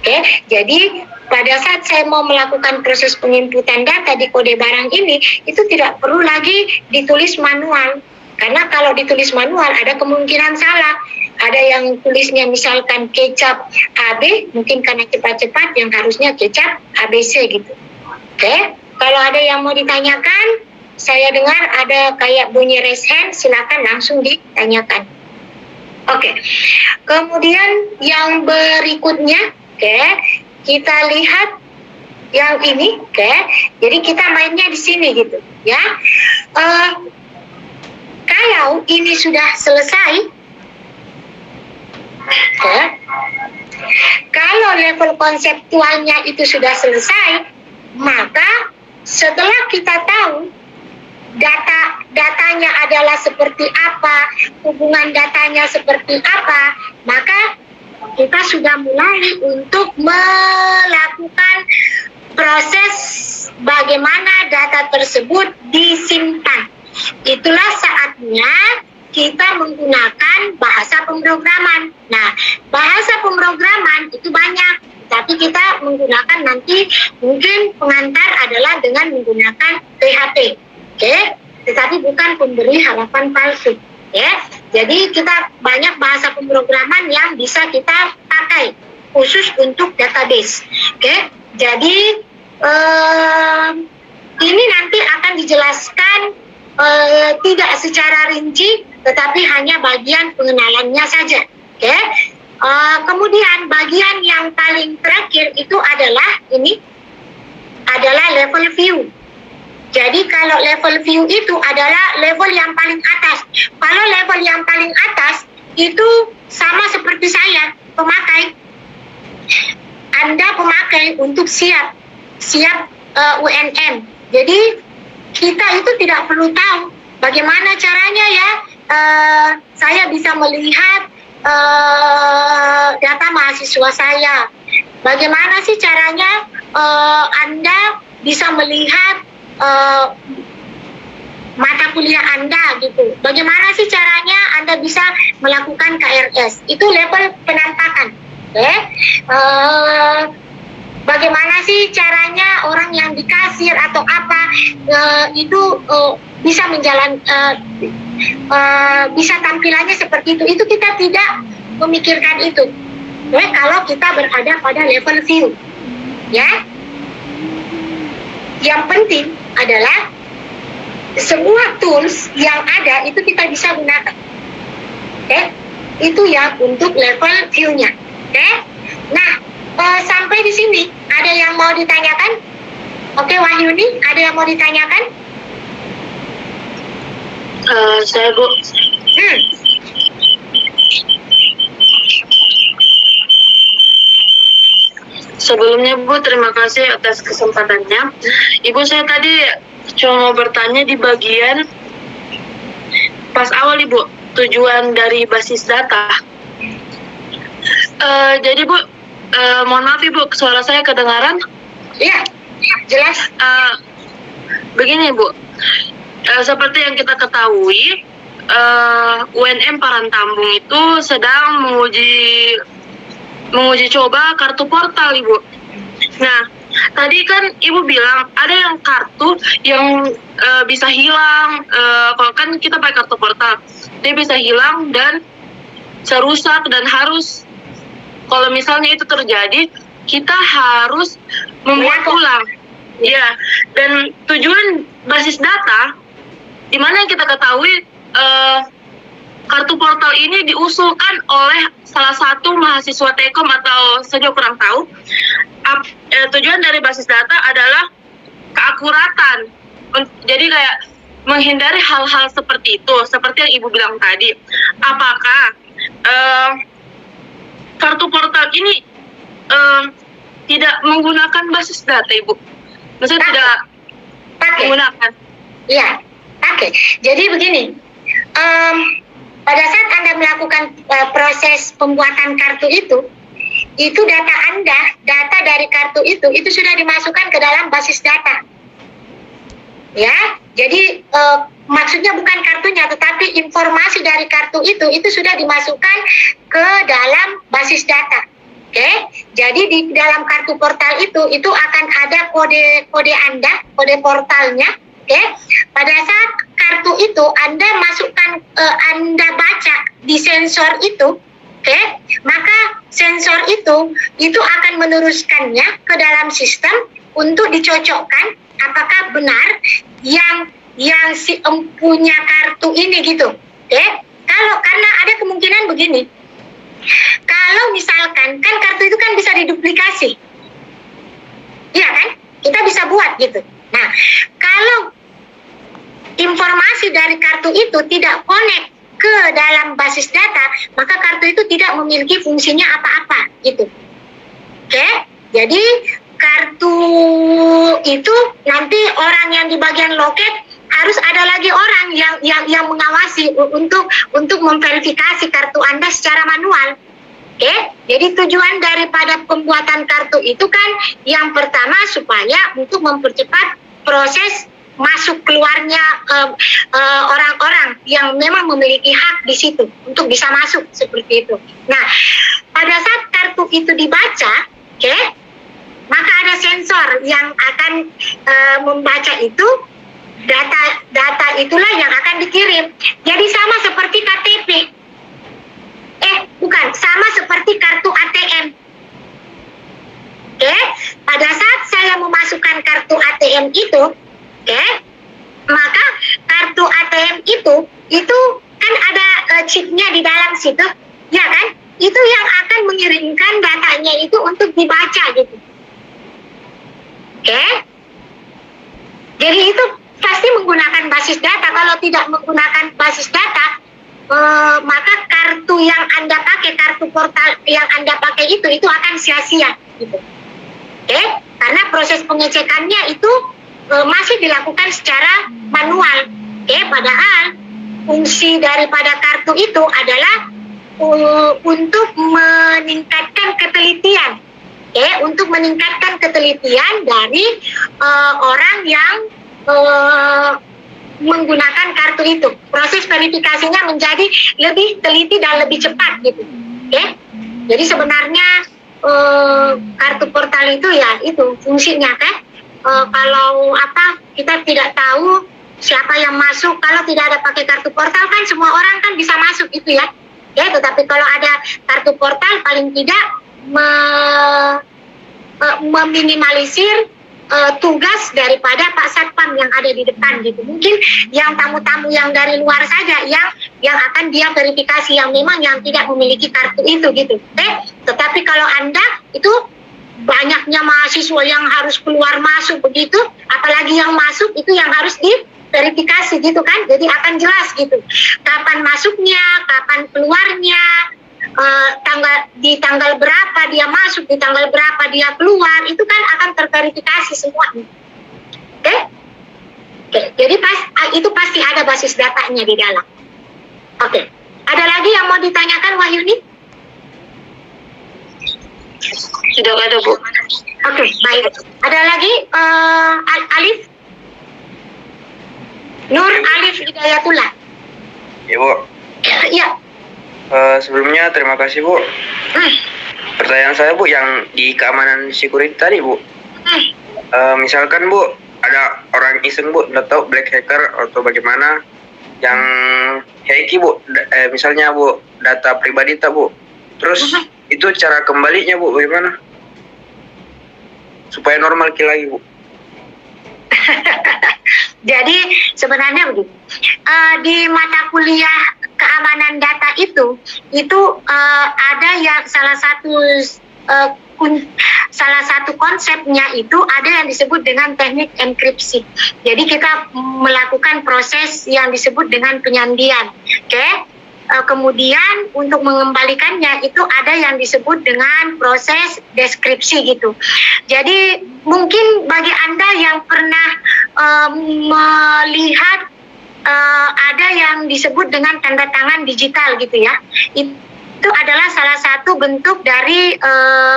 Oke, jadi pada saat saya mau melakukan proses penginputan data di kode barang ini, itu tidak perlu lagi ditulis manual. Karena kalau ditulis manual ada kemungkinan salah. Ada yang tulisnya misalkan kecap AB, mungkin karena cepat-cepat yang harusnya kecap ABC gitu. Oke, kalau ada yang mau ditanyakan, saya dengar ada kayak bunyi raise hand, silakan langsung ditanyakan. Oke, kemudian yang berikutnya, oke, kita lihat yang ini, oke. Jadi kita mainnya di sini gitu, ya. Kalau ini sudah selesai, oke. Kalau level konseptualnya itu sudah selesai, maka setelah kita tahu datanya adalah seperti apa, hubungan datanya seperti apa, maka kita sudah mulai untuk melakukan proses bagaimana data tersebut disimpan. Itulah saatnya kita menggunakan bahasa pemrograman. Nah, bahasa pemrograman itu banyak, tapi kita menggunakan nanti mungkin pengantar adalah dengan menggunakan PHP. Oke, tetapi bukan pemberi halaman palsu. Ya, jadi kita banyak bahasa pemrograman yang bisa kita pakai khusus untuk database. Oke, jadi ini nanti akan dijelaskan tidak secara rinci, tetapi hanya bagian pengenalannya saja. Oke, kemudian bagian yang paling terakhir itu adalah level view. Jadi kalau level view itu adalah level yang paling atas. Kalau level yang paling atas itu sama seperti saya, pemakai. Anda pemakai untuk siap UNM. Jadi kita itu tidak perlu tahu bagaimana caranya ya saya bisa melihat data mahasiswa saya. Bagaimana sih caranya Anda bisa melihat mata kuliah Anda gitu. Bagaimana sih caranya Anda bisa melakukan KRS? Itu level penampakan. Bagaimana sih caranya orang yang di kasir atau apa itu bisa bisa tampilannya seperti itu. Itu kita tidak memikirkan itu. Kalau kita berada pada level view, ya. Yang penting adalah semua tools yang ada itu kita bisa gunakan. Itu ya untuk level view-nya. Nah, sampai di sini ada yang mau ditanyakan? Wahyuni, ada yang mau ditanyakan? Saya Bu. Sebelumnya Bu, terima kasih atas kesempatannya. Ibu, saya tadi cuma mau bertanya di bagian pas awal Ibu, tujuan dari basis data. Jadi Bu, mohon maaf Ibu, suara saya kedengaran? Iya, jelas. Begini Bu, seperti yang kita ketahui, UNM Parantambung itu sedang menguji coba kartu portal Ibu. Nah, tadi kan Ibu bilang ada yang kartu yang bisa hilang. Kalau kan kita pakai kartu portal, dia bisa hilang dan bisa rusak dan harus, kalau misalnya itu terjadi, kita harus membuat ulang. Ya, dan tujuan basis data, di mana kita ketahui kartu portal ini diusulkan oleh salah satu mahasiswa Tekom atau saya kurang tahu. Tujuan dari basis data adalah keakuratan. Jadi kayak menghindari hal-hal seperti itu, seperti yang Ibu bilang tadi. Apakah kartu portal ini tidak menggunakan basis data, Ibu? Maksudnya tidak menggunakan? Iya, pakai. Jadi begini. Pada saat Anda melakukan proses pembuatan kartu itu data Anda, data dari kartu itu sudah dimasukkan ke dalam basis data. Ya, jadi maksudnya bukan kartunya, tetapi informasi dari kartu itu sudah dimasukkan ke dalam basis data. Jadi di dalam kartu portal itu akan ada kode Anda, kode portalnya. Pada saat kartu itu Anda masukkan, Anda baca di sensor itu, maka sensor itu akan meneruskannya ke dalam sistem untuk dicocokkan apakah benar yang si punya kartu ini gitu. Karena ada kemungkinan begini. Kalau misalkan kan kartu itu kan bisa diduplikasi. Iya kan? Kita bisa buat gitu. Nah, kalau informasi dari kartu itu tidak connect ke dalam basis data, maka kartu itu tidak memiliki fungsinya apa-apa gitu. Jadi kartu itu nanti orang yang di bagian loket harus ada lagi orang yang mengawasi untuk memverifikasi kartu Anda secara manual. Jadi tujuan daripada pembuatan kartu itu kan yang pertama supaya untuk mempercepat proses masuk keluarnya orang-orang yang memang memiliki hak di situ untuk bisa masuk seperti itu. Nah, pada saat kartu itu dibaca, maka ada sensor yang akan membaca itu data itulah yang akan dikirim. Jadi sama seperti KTP. Bukan, sama seperti kartu ATM. Oke, pada saat saya memasukkan kartu ATM itu, maka kartu ATM itu kan ada chipnya di dalam situ, ya kan? Itu yang akan mengirimkan datanya itu untuk dibaca gitu. Jadi itu pasti menggunakan basis data. Kalau tidak menggunakan basis data, maka kartu yang Anda pakai, kartu portal yang Anda pakai itu akan sia-sia gitu. Karena proses pengecekannya itu masih dilakukan secara manual. Padahal fungsi daripada kartu itu adalah untuk meningkatkan ketelitian. Untuk meningkatkan ketelitian dari orang yang menggunakan kartu itu. Proses verifikasinya menjadi lebih teliti dan lebih cepat gitu. Jadi sebenarnya kartu portal itu ya itu fungsinya kan. Kalau kita tidak tahu siapa yang masuk, kalau tidak ada pakai kartu portal kan semua orang kan bisa masuk itu ya. Tetapi kalau ada kartu portal paling tidak meminimalisir tugas daripada Pak Satpam yang ada di depan gitu. Mungkin yang tamu-tamu yang dari luar saja yang akan dia verifikasi, yang memang yang tidak memiliki kartu itu gitu. Tetapi kalau Anda itu banyaknya mahasiswa yang harus keluar masuk begitu, apalagi yang masuk itu yang harus diverifikasi gitu kan. Jadi akan jelas gitu. Kapan masuknya, kapan keluarnya, di tanggal berapa dia masuk, di tanggal berapa dia keluar, itu kan akan terverifikasi semua. Jadi itu pasti ada basis datanya di dalam. Ada lagi yang mau ditanyakan, Wahyuni? Tidak ada, Bu. Baik. Ada lagi Alif? Nur Alif Hidayatullah. Ya, Bu. Ya. Sebelumnya terima kasih, Bu. Pertanyaan saya, Bu, yang di keamanan security tadi, Bu. Misalkan, Bu, ada orang iseng, Bu, nggak tahu black hacker atau bagaimana yang hacky, Bu. Misalnya, Bu, data pribadi tak, Bu. Terus itu cara kembalinya, Bu, bagaimana? Supaya normal lagi, Bu. Jadi sebenarnya begini, di mata kuliah keamanan data itu ada yang salah satu konsepnya itu ada yang disebut dengan teknik enkripsi. Jadi kita melakukan proses yang disebut dengan penyandian. Kemudian untuk mengembalikannya itu ada yang disebut dengan proses deskripsi gitu. Jadi mungkin bagi Anda yang pernah melihat ada yang disebut dengan tanda tangan digital gitu ya, itu adalah salah satu bentuk dari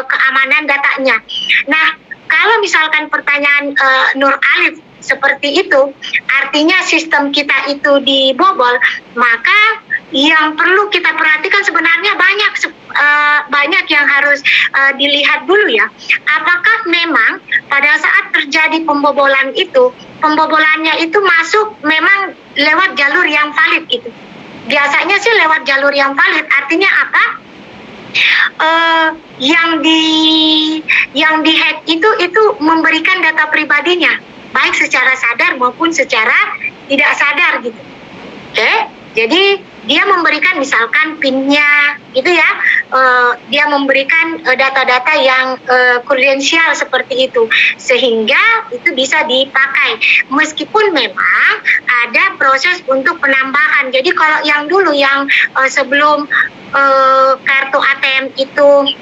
keamanan datanya. Nah, kalau misalkan pertanyaan Nur Alif seperti itu, artinya sistem kita itu dibobol, maka yang perlu kita perhatikan sebenarnya banyak yang harus dilihat dulu ya. Apakah memang pada saat terjadi pembobolannya itu masuk memang lewat jalur yang valid gitu. Biasanya sih lewat jalur yang valid, artinya apa? Yang di hack itu memberikan data pribadinya, baik secara sadar maupun secara tidak sadar gitu. Jadi dia memberikan misalkan PIN-nya gitu ya, dia memberikan data-data yang krudensial seperti itu, sehingga itu bisa dipakai meskipun memang ada proses untuk penambahan. Jadi kalau yang dulu yang sebelum kartu ATM itu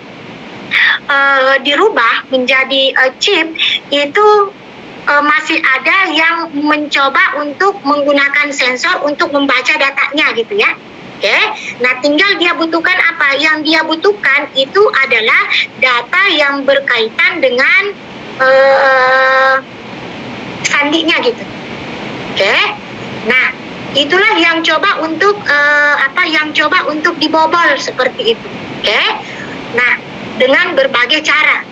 dirubah menjadi chip, itu masih ada yang mencoba untuk menggunakan sensor untuk membaca datanya gitu ya. Nah tinggal dia butuhkan apa? Yang dia butuhkan itu adalah data yang berkaitan dengan sandinya gitu. Nah itulah yang coba untuk yang untuk dibobol seperti itu. Nah dengan berbagai cara.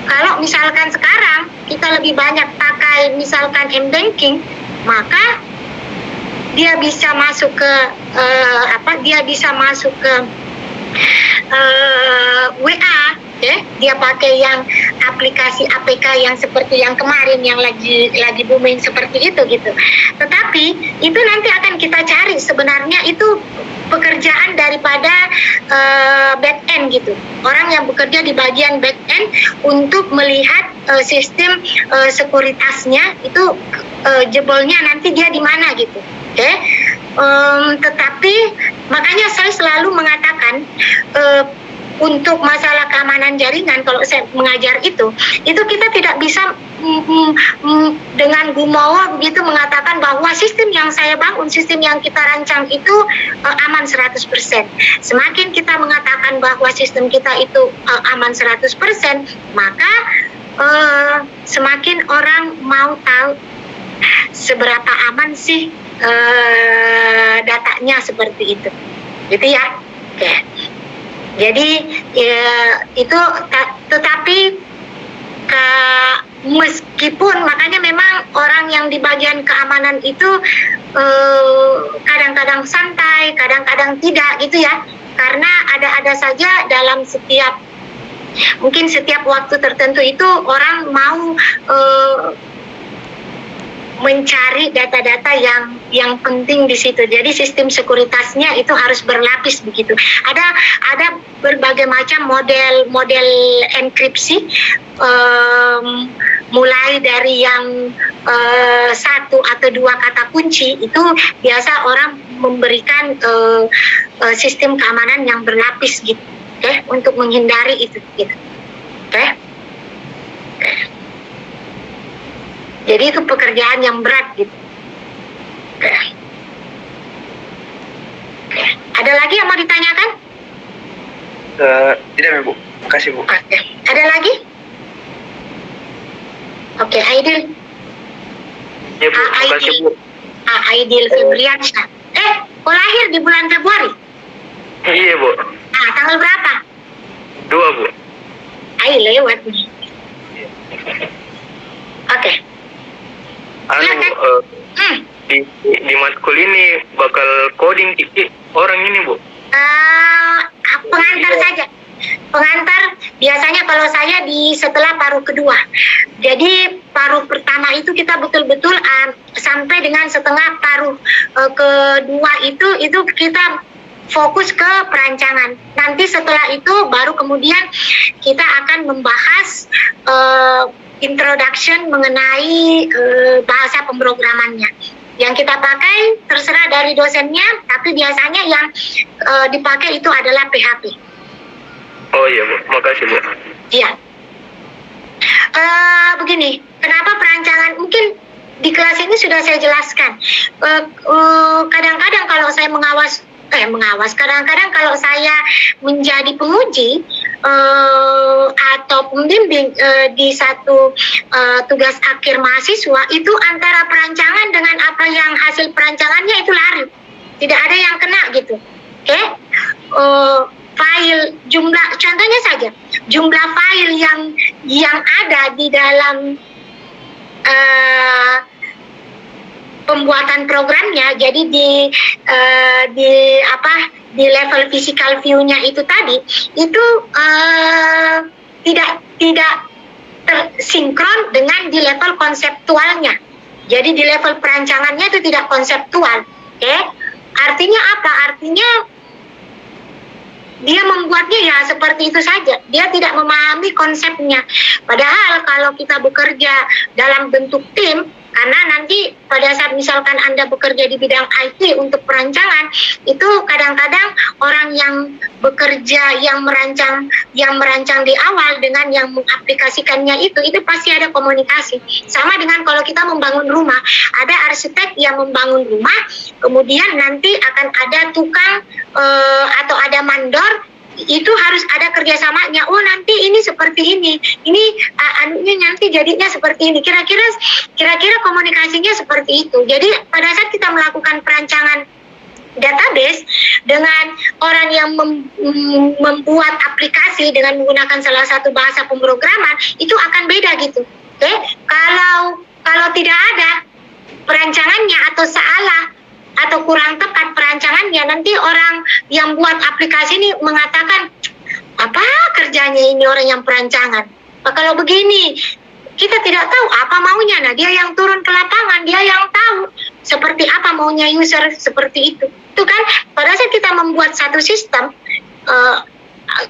Kalau misalkan sekarang kita lebih banyak pakai misalkan m-banking, maka dia bisa masuk ke WA, ya, dia pakai yang aplikasi APK yang seperti yang kemarin yang lagi booming seperti itu gitu. Tetapi itu nanti akan kita cari sebenarnya itu pekerjaan daripada back end gitu. Orang yang bekerja di bagian back end untuk melihat sistem sekuritasnya itu jebolnya nanti dia di mana gitu. Oke. Tetapi makanya saya selalu mengatakan untuk masalah keamanan jaringan, kalau saya mengajar itu kita tidak bisa dengan gumawa begitu mengatakan bahwa sistem yang saya bangun, sistem yang kita rancang itu aman 100%. Semakin kita mengatakan bahwa sistem kita itu aman 100%, maka semakin orang mau tahu seberapa aman sih datanya seperti itu. Gitu ya. Oke. Jadi itu tetapi meskipun makanya memang orang yang di bagian keamanan itu kadang-kadang santai, kadang-kadang tidak gitu ya. Karena ada saja dalam setiap waktu tertentu itu orang mau mencari data-data yang penting di situ. Jadi sistem sekuritasnya itu harus berlapis begitu. Ada berbagai macam model enkripsi, mulai dari yang 1 atau 2 kata kunci itu biasa orang memberikan sistem keamanan yang berlapis gitu, okay? Untuk menghindari itu gitu. Okay? Jadi itu pekerjaan yang berat gitu. Ada lagi yang mau ditanyakan? Tidak, Bu. Makasih, Bu. Oke. Ada lagi? Oke, Aidil. Ya, Bu. Makasih, Bu. Aidil Febriansyah. Kau lahir di bulan Februari? Iya, Bu. Tanggal berapa? 2, Bu. Lewat nih. Oke. Di matkul ini bakal coding orang ini, Bu? Pengantar saja. Pengantar biasanya kalau saya setelah paruh kedua. Jadi paruh pertama itu kita betul-betul sampai dengan setengah paruh kedua itu kita fokus ke perancangan. Nanti setelah itu baru kemudian kita akan membahas introduction mengenai bahasa pemrogramannya. Yang kita pakai terserah dari dosennya, tapi biasanya yang dipakai itu adalah PHP. Oh iya, Bu. Makasih, Bu. Iya. Begini, kenapa perancangan? Mungkin di kelas ini sudah saya jelaskan. Kadang-kadang kalau saya kadang-kadang kalau saya menjadi penguji atau pembimbing di satu tugas akhir mahasiswa, itu antara perancangan dengan apa yang hasil perancangannya itu lari, tidak ada yang kena gitu. Oke? File jumlah, contohnya saja jumlah file yang ada di dalam pembuatan programnya. Jadi di level physical view-nya itu tadi itu tidak tersinkron dengan di level konseptualnya. Jadi di level perancangannya itu tidak konseptual. Okay? Artinya apa? Artinya dia membuatnya ya seperti itu saja. Dia tidak memahami konsepnya. Padahal kalau kita bekerja dalam bentuk tim, karena nanti pada saat misalkan Anda bekerja di bidang IT untuk perancangan, itu kadang-kadang orang yang bekerja yang merancang di awal dengan yang mengaplikasikannya itu pasti ada komunikasi. Sama dengan kalau kita membangun rumah, ada arsitek yang membangun rumah, kemudian nanti akan ada tukang atau ada mandor, itu harus ada kerjasamanya. Oh, nanti ini seperti ini anunya nanti jadinya seperti ini. Kira-kira komunikasinya seperti itu. Jadi pada saat kita melakukan perancangan database dengan orang yang membuat aplikasi dengan menggunakan salah satu bahasa pemrograman, itu akan beda gitu. Kalau tidak ada perancangan atau salah atau kurang tepat perancangannya, nanti orang yang buat aplikasi ini mengatakan, apa kerjanya ini orang yang perancangan? Kalau begini, kita tidak tahu apa maunya. Nah, dia yang turun ke lapangan, dia yang tahu seperti apa maunya user, seperti itu. Itu kan pada saat kita membuat satu sistem,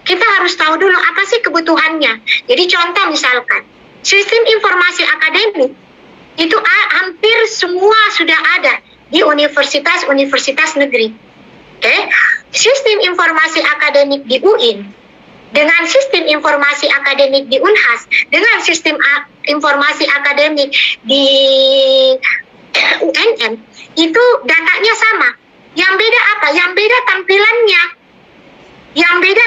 kita harus tahu dulu apa sih kebutuhannya. Jadi contoh misalkan, sistem informasi akademik itu hampir semua sudah ada di universitas-universitas negeri. Oke? Sistem informasi akademik di UIN dengan sistem informasi akademik di Unhas, dengan sistem informasi akademik di UNM, itu datanya sama. Yang beda apa? Yang beda tampilannya. Yang beda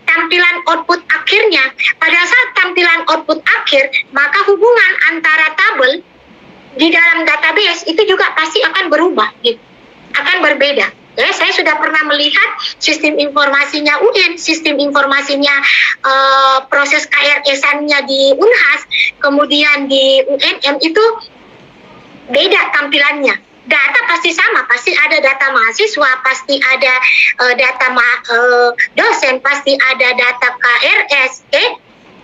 tampilan output akhirnya. Pada saat tampilan output akhir, maka hubungan antara tabel di dalam database itu juga pasti akan berubah, gitu. Akan berbeda. Saya sudah pernah melihat sistem informasinya UIN, sistem informasinya proses KRS-annya di Unhas, kemudian di UNM itu beda tampilannya. Data pasti sama, pasti ada data mahasiswa, pasti ada data dosen, pasti ada data KRS.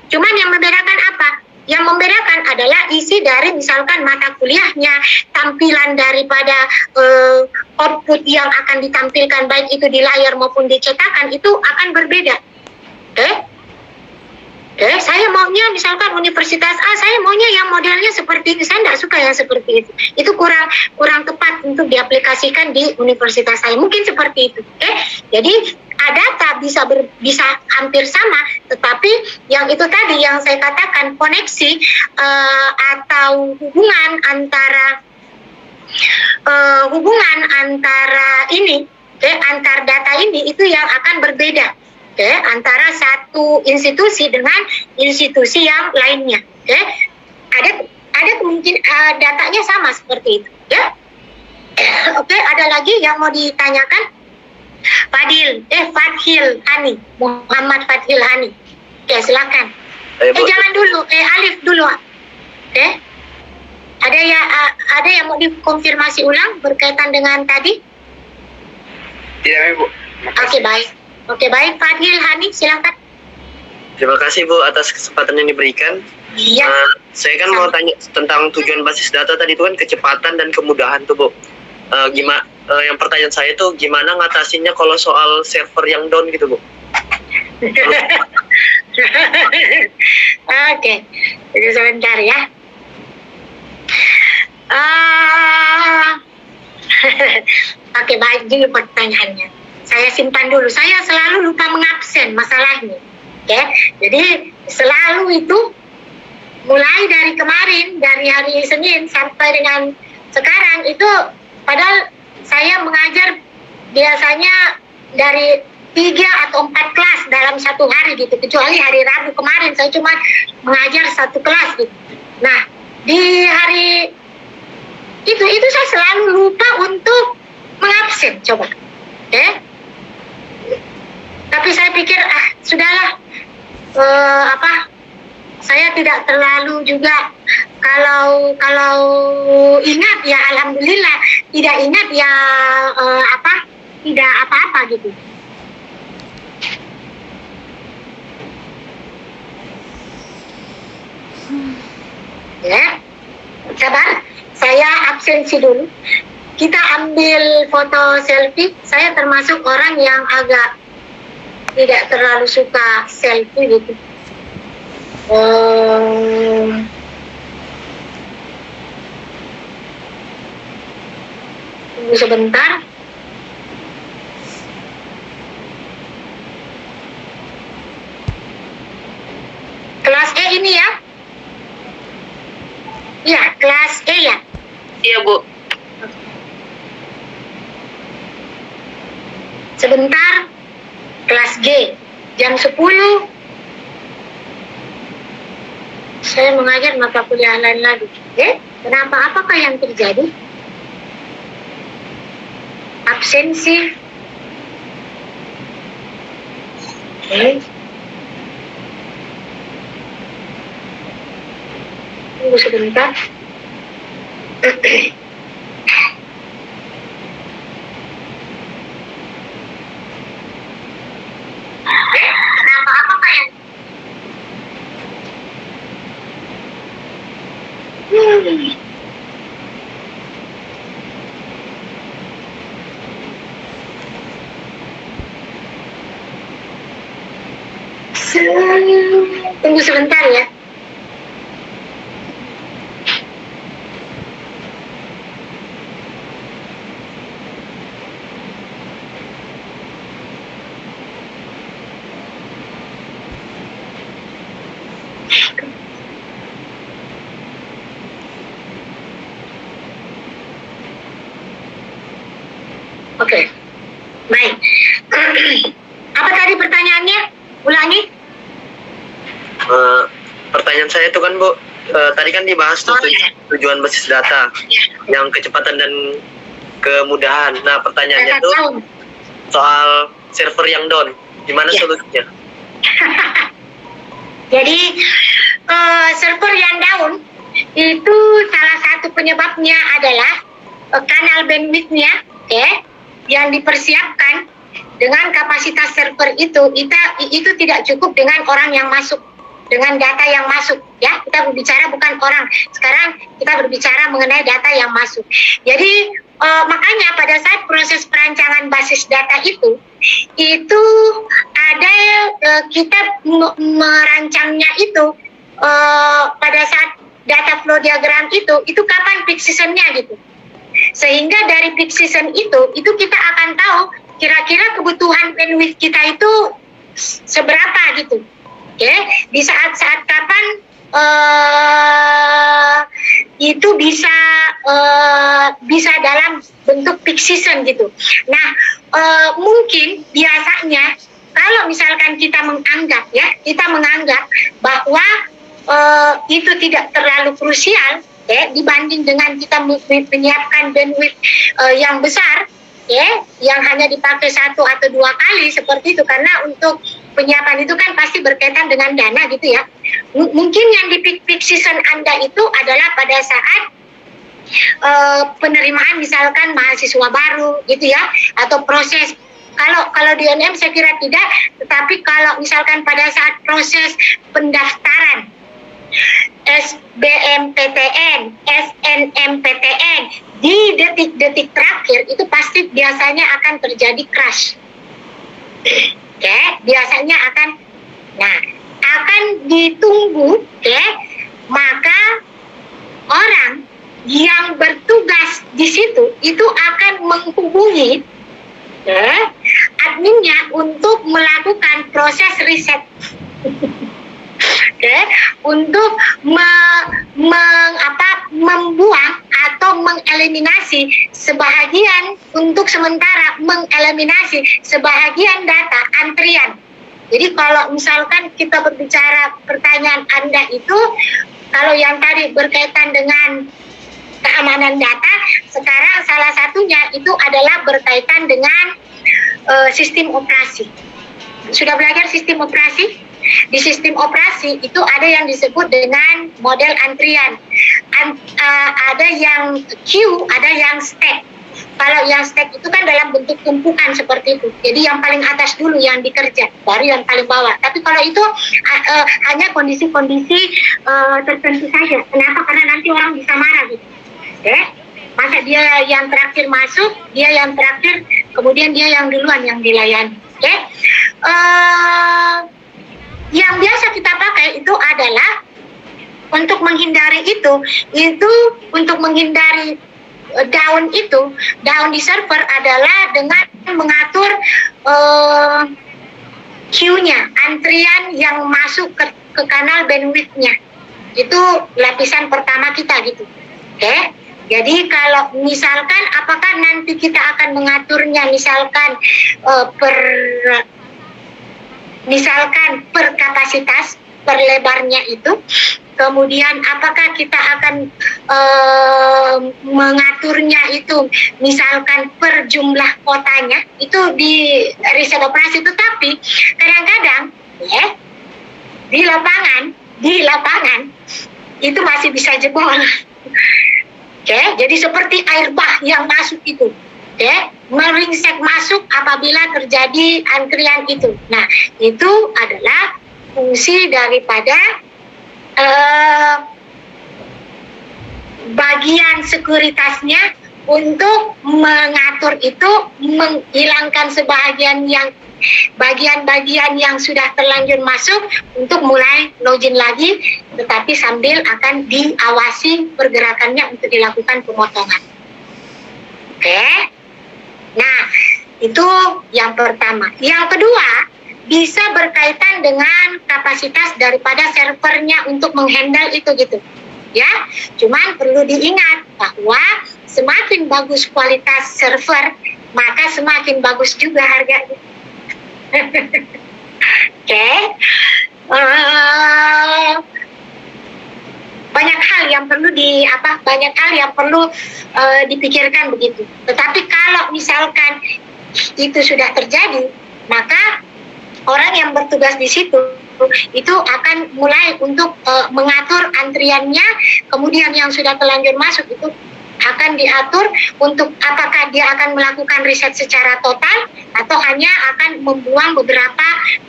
Cuman yang membedakan apa? Yang membedakan adalah isi dari misalkan mata kuliahnya, tampilan daripada output yang akan ditampilkan baik itu di layar maupun di cetakan itu akan berbeda. Saya maunya misalkan universitas A, saya maunya yang modelnya seperti ini, saya tidak suka yang seperti itu. Itu kurang tepat untuk diaplikasikan di universitas saya. Mungkin seperti itu. Jadi data bisa hampir sama, tetapi yang itu tadi yang saya katakan koneksi atau hubungan antara ini, antar data ini itu yang akan berbeda. Antara satu institusi dengan institusi yang lainnya. Ada mungkin datanya sama seperti itu. Ada lagi yang mau ditanyakan? Fadhil Hani, Muhammad Fadhil Hani. Silakan. Jangan dulu, Alif dulu. Ada yang mau dikonfirmasi ulang berkaitan dengan tadi? Tidak, Bu. Oke, baik. Fadhil Hani, silakan. Terima kasih, Bu, atas kesempatan yang diberikan. Iya. Saya kan mau tanya tentang tujuan basis data tadi itu kan kecepatan dan kemudahan tuh, Bu. Yang pertanyaan saya tuh gimana ngatasinnya kalau soal server yang down gitu, Bu? Oke, jadi sebentar ya. Oke, baik dulu pertanyaannya. Saya simpan dulu. Saya selalu lupa mengabsen masalahnya. Jadi selalu itu mulai dari kemarin, dari hari Senin sampai dengan sekarang itu, padahal saya mengajar biasanya dari 3 atau 4 kelas dalam satu hari gitu. Kecuali hari Rabu kemarin saya cuma mengajar 1 kelas gitu. Nah, di hari itu saya selalu lupa untuk mengabsen, coba. Tapi saya pikir sudahlah, saya tidak terlalu juga, kalau ingat ya alhamdulillah, tidak ingat ya tidak apa-apa gitu. Sabar, saya absensi dulu. Kita ambil foto selfie. Saya termasuk orang yang agak tidak terlalu suka selfie gitu. Tunggu sebentar. Kelas E ini ya? Iya, kelas E ya? Iya, Bu. Sebentar, kelas G, jam 10 saya mengajar mata kuliah lain lagi. Kenapa? Apakah yang terjadi? Absensi. Tunggu sebentar. Kenapa apa kayak? Tunggu sebentar ya. Oke, baik. Apa tadi pertanyaannya? Ulangi. Pertanyaan saya itu kan Bu, tadi kan dibahas tuh iya. tujuan basis data Ya, yang kecepatan dan kemudahan. Nah pertanyaannya saya tuh tahu. soal server yang down, gimana Ya. solusinya? Jadi server yang down itu salah satu penyebabnya adalah kanal bandwidth-nya, yang dipersiapkan dengan kapasitas server itu tidak cukup dengan orang yang masuk, dengan data yang masuk, ya. Kita berbicara bukan orang. Sekarang kita berbicara mengenai data yang masuk. Jadi makanya pada saat proses perancangan basis data itu ada kita merancangnya itu pada saat data flow diagram itu kapan peak season-nya gitu. Sehingga dari peak season itu kita akan tahu kira-kira kebutuhan bandwidth kita itu seberapa gitu. Oke, di saat-saat kapan itu bisa dalam bentuk peak season gitu. Nah, mungkin biasanya kalau misalkan kita menganggap bahwa itu tidak terlalu krusial, dibanding dengan kita menyiapkan bandwidth yang besar, yang hanya dipakai 1 atau 2 kali seperti itu, karena untuk penyiapan itu kan pasti berkaitan dengan dana gitu ya. Mungkin yang di peak season Anda itu adalah pada saat penerimaan misalkan mahasiswa baru gitu ya, atau proses. Kalau di UNM saya kira tidak, tetapi kalau misalkan pada saat proses pendaftaran SBMPTN, SNMPTN di detik-detik terakhir itu pasti biasanya akan terjadi crash. Biasanya akan ditunggu, maka orang yang bertugas di situ itu akan menghubungi adminnya untuk melakukan proses riset. Untuk membuang atau mengeliminasi sebahagian, untuk sementara mengeliminasi sebahagian data antrian. Jadi kalau misalkan kita berbicara pertanyaan Anda itu, kalau yang tadi berkaitan dengan keamanan data, sekarang salah satunya itu adalah berkaitan dengan sistem operasi. Sudah belajar sistem operasi? Di sistem operasi itu ada yang disebut dengan model antrian. Ada yang queue, ada yang stack. Kalau yang stack itu kan dalam bentuk tumpukan seperti itu. Jadi yang paling atas dulu yang dikerja, baru yang paling bawah. Tapi kalau itu hanya kondisi-kondisi tertentu saja. Kenapa? Karena nanti orang bisa marah gitu. Masa dia yang terakhir masuk, dia yang terakhir, kemudian dia yang duluan yang dilayani. Yang biasa kita pakai itu adalah untuk menghindari itu untuk menghindari down di server adalah dengan mengatur queue-nya, antrian yang masuk ke kanal bandwidth-nya. Itu lapisan pertama kita gitu. Jadi kalau misalkan apakah nanti kita akan mengaturnya misalkan per kapasitas, per lebarnya itu, kemudian apakah kita akan mengaturnya itu misalkan per jumlah kotanya, itu di riset operasi. Tetapi kadang-kadang di lapangan itu masih bisa jebol. jadi seperti air bah yang masuk itu. Meringsek masuk apabila terjadi antrian itu. Nah, itu adalah fungsi daripada bagian sekuritasnya untuk mengatur itu, menghilangkan bagian-bagian yang sudah terlanjur masuk untuk mulai login lagi, tetapi sambil akan diawasi pergerakannya untuk dilakukan pemotongan. Oke. Nah, itu yang pertama. Yang kedua, bisa berkaitan dengan kapasitas daripada servernya untuk menghandle itu gitu. Ya, cuman perlu diingat bahwa semakin bagus kualitas server, maka semakin bagus juga harganya. Oke. Banyak hal yang perlu dipikirkan begitu. Tetapi kalau misalkan itu sudah terjadi, maka orang yang bertugas di situ itu akan mulai untuk mengatur antriannya, kemudian yang sudah terlanjur masuk itu akan diatur untuk apakah dia akan melakukan riset secara total atau hanya akan membuang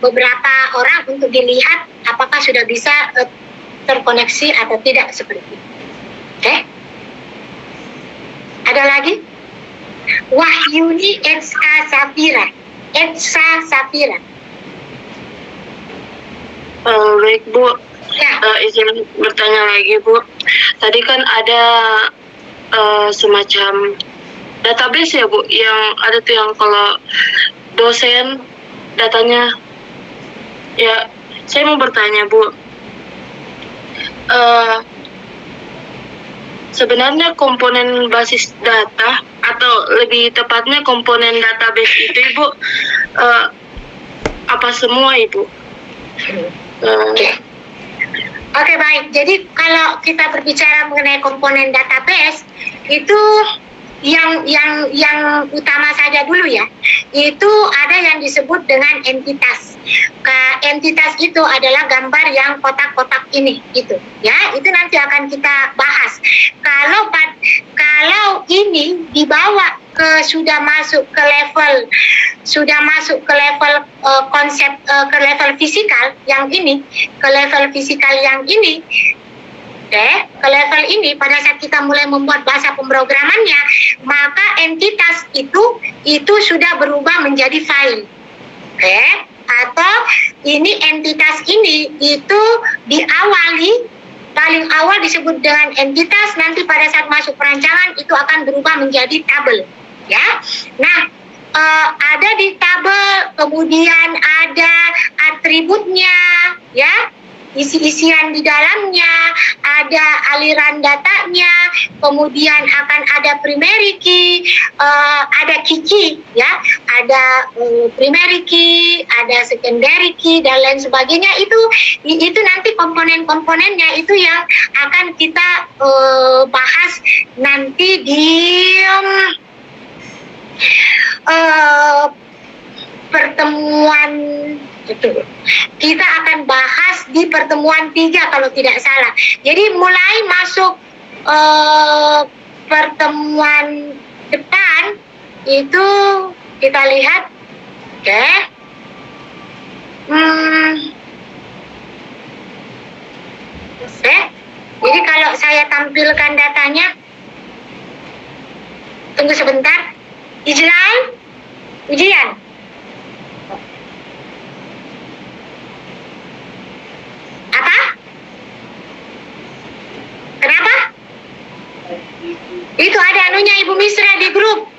beberapa orang untuk dilihat apakah sudah bisa terkoneksi atau tidak, seperti itu. Oke? Ada lagi? Wahyuni Etsa Safira. Baik Bu, Ya. izin bertanya lagi Bu. Tadi kan ada semacam database ya Bu, yang ada tuh yang kalau dosen datanya, ya saya mau bertanya Bu, sebenarnya komponen basis data atau lebih tepatnya komponen database itu Ibu apa semua Ibu? Oke, baik. Jadi kalau kita berbicara mengenai komponen database itu yang utama saja dulu ya. Itu ada yang disebut dengan entitas. Entitas itu adalah gambar yang kotak-kotak ini gitu. Ya, itu nanti akan kita bahas. Kalau ini dibawa sudah masuk ke level konsep, ke level fisikal yang ini, ke level ini pada saat kita mulai membuat bahasa pemrogramannya, maka entitas itu sudah berubah menjadi file. Atau ini entitas ini itu paling awal disebut dengan entitas, nanti pada saat masuk perancangan itu akan berubah menjadi tabel. Ya, nah ada di tabel, kemudian ada atributnya, ya, isi-isian di dalamnya, ada aliran datanya, kemudian akan ada primary key, ada key, ya, ada primary key, ada secondary key dan lain sebagainya. Itu nanti komponen-komponennya itu yang akan kita bahas nanti di pertemuan itu. Kita akan bahas di pertemuan 3 kalau tidak salah. Jadi mulai masuk pertemuan depan itu kita lihat, oke. Jadi kalau saya tampilkan datanya, tunggu sebentar. Ijlal, ujian. Apa? Kenapa? Itu ada anunya Ibu Misra di grup.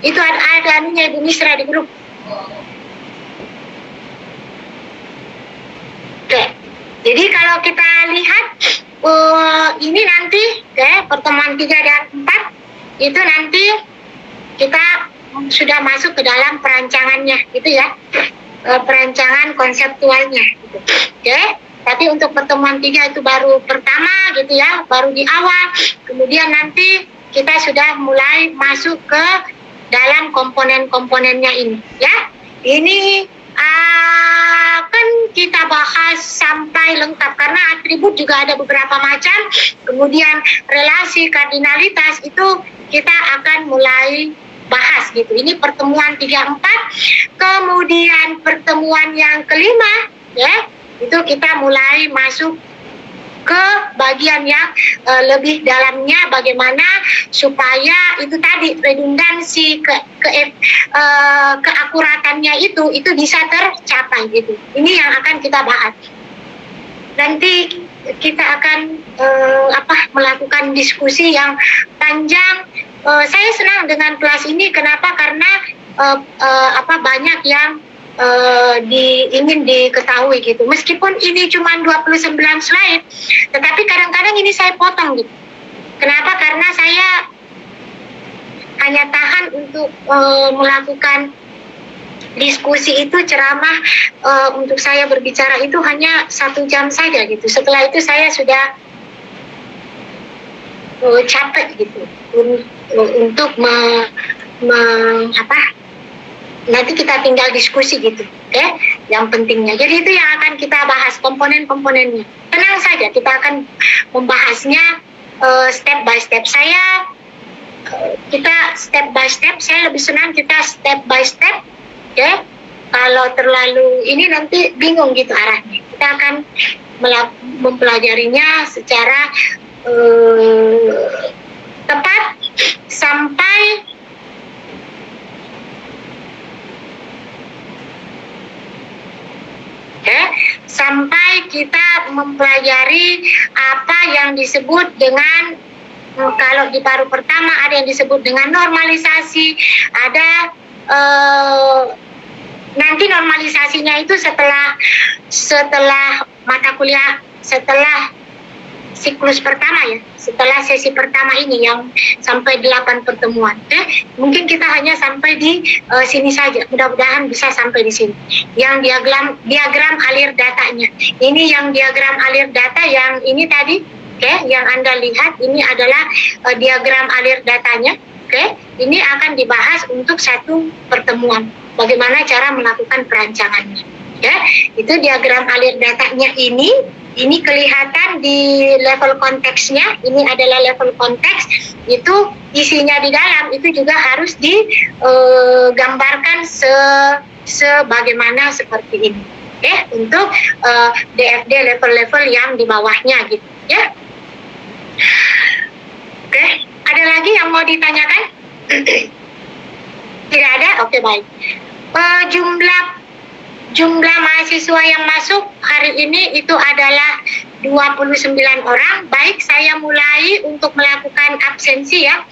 Itu ada anunya Ibu Misra di grup. Oke. Jadi kalau kita lihat ini nanti pertemuan 3 dan 4 itu nanti kita sudah masuk ke dalam perancangannya gitu ya, perancangan konseptualnya gitu. Oke, tapi untuk pertemuan 3 itu baru pertama gitu ya, baru di awal, kemudian nanti kita sudah mulai masuk ke dalam komponen-komponennya ini ya. Ini akan kita bahas sampai lengkap karena atribut juga ada beberapa macam. Kemudian relasi kardinalitas itu kita akan mulai bahas gitu. Ini pertemuan 34. Kemudian pertemuan yang kelima ya, itu kita mulai masuk ke bagian yang lebih dalamnya, bagaimana supaya itu tadi redundansi keakuratannya itu bisa tercapai gitu. Ini yang akan kita bahas. Nanti kita akan melakukan diskusi yang panjang. Saya senang dengan kelas ini. Kenapa? Karena banyak yang ingin diketahui gitu. Meskipun ini cuma 29 slide, tetapi kadang-kadang ini saya potong gitu. Kenapa? Karena saya hanya tahan untuk melakukan diskusi itu, ceramah untuk saya berbicara itu hanya 1 jam saja gitu. Setelah itu saya sudah capek gitu untuk nanti kita tinggal diskusi gitu, yang pentingnya. Jadi itu yang akan kita bahas, komponen-komponennya. Tenang saja, kita akan membahasnya step by step. Kita step by step. Saya lebih senang kita step by step, Kalau terlalu ini nanti bingung gitu arahnya. Kita akan mempelajarinya secara tepat sampai kita mempelajari apa yang disebut dengan, kalau di paruh pertama ada yang disebut dengan normalisasi, ada nanti normalisasinya itu setelah mata kuliah, setelah siklus pertama ya, setelah sesi pertama ini yang sampai 8 pertemuan. Mungkin kita hanya sampai di sini saja. Mudah-mudahan bisa sampai di sini. Yang diagram alir datanya. Ini yang diagram alir data yang ini tadi, yang Anda lihat ini adalah diagram alir datanya. Ini akan dibahas untuk 1 pertemuan. Bagaimana cara melakukan perancangannya. Itu diagram alir datanya ini kelihatan di level konteksnya. Ini adalah level konteks. Itu isinya di dalam itu juga harus digambarkan sebagaimana seperti ini. Untuk DFD level-level yang di bawahnya gitu. Ada lagi yang mau ditanyakan? Tidak ada? Oke, baik. Jumlah mahasiswa yang masuk hari ini itu adalah 29 orang. Baik, saya mulai untuk melakukan absensi ya.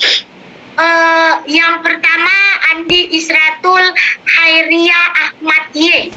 Yang pertama Andi Isratul Hairia Ahmad Y.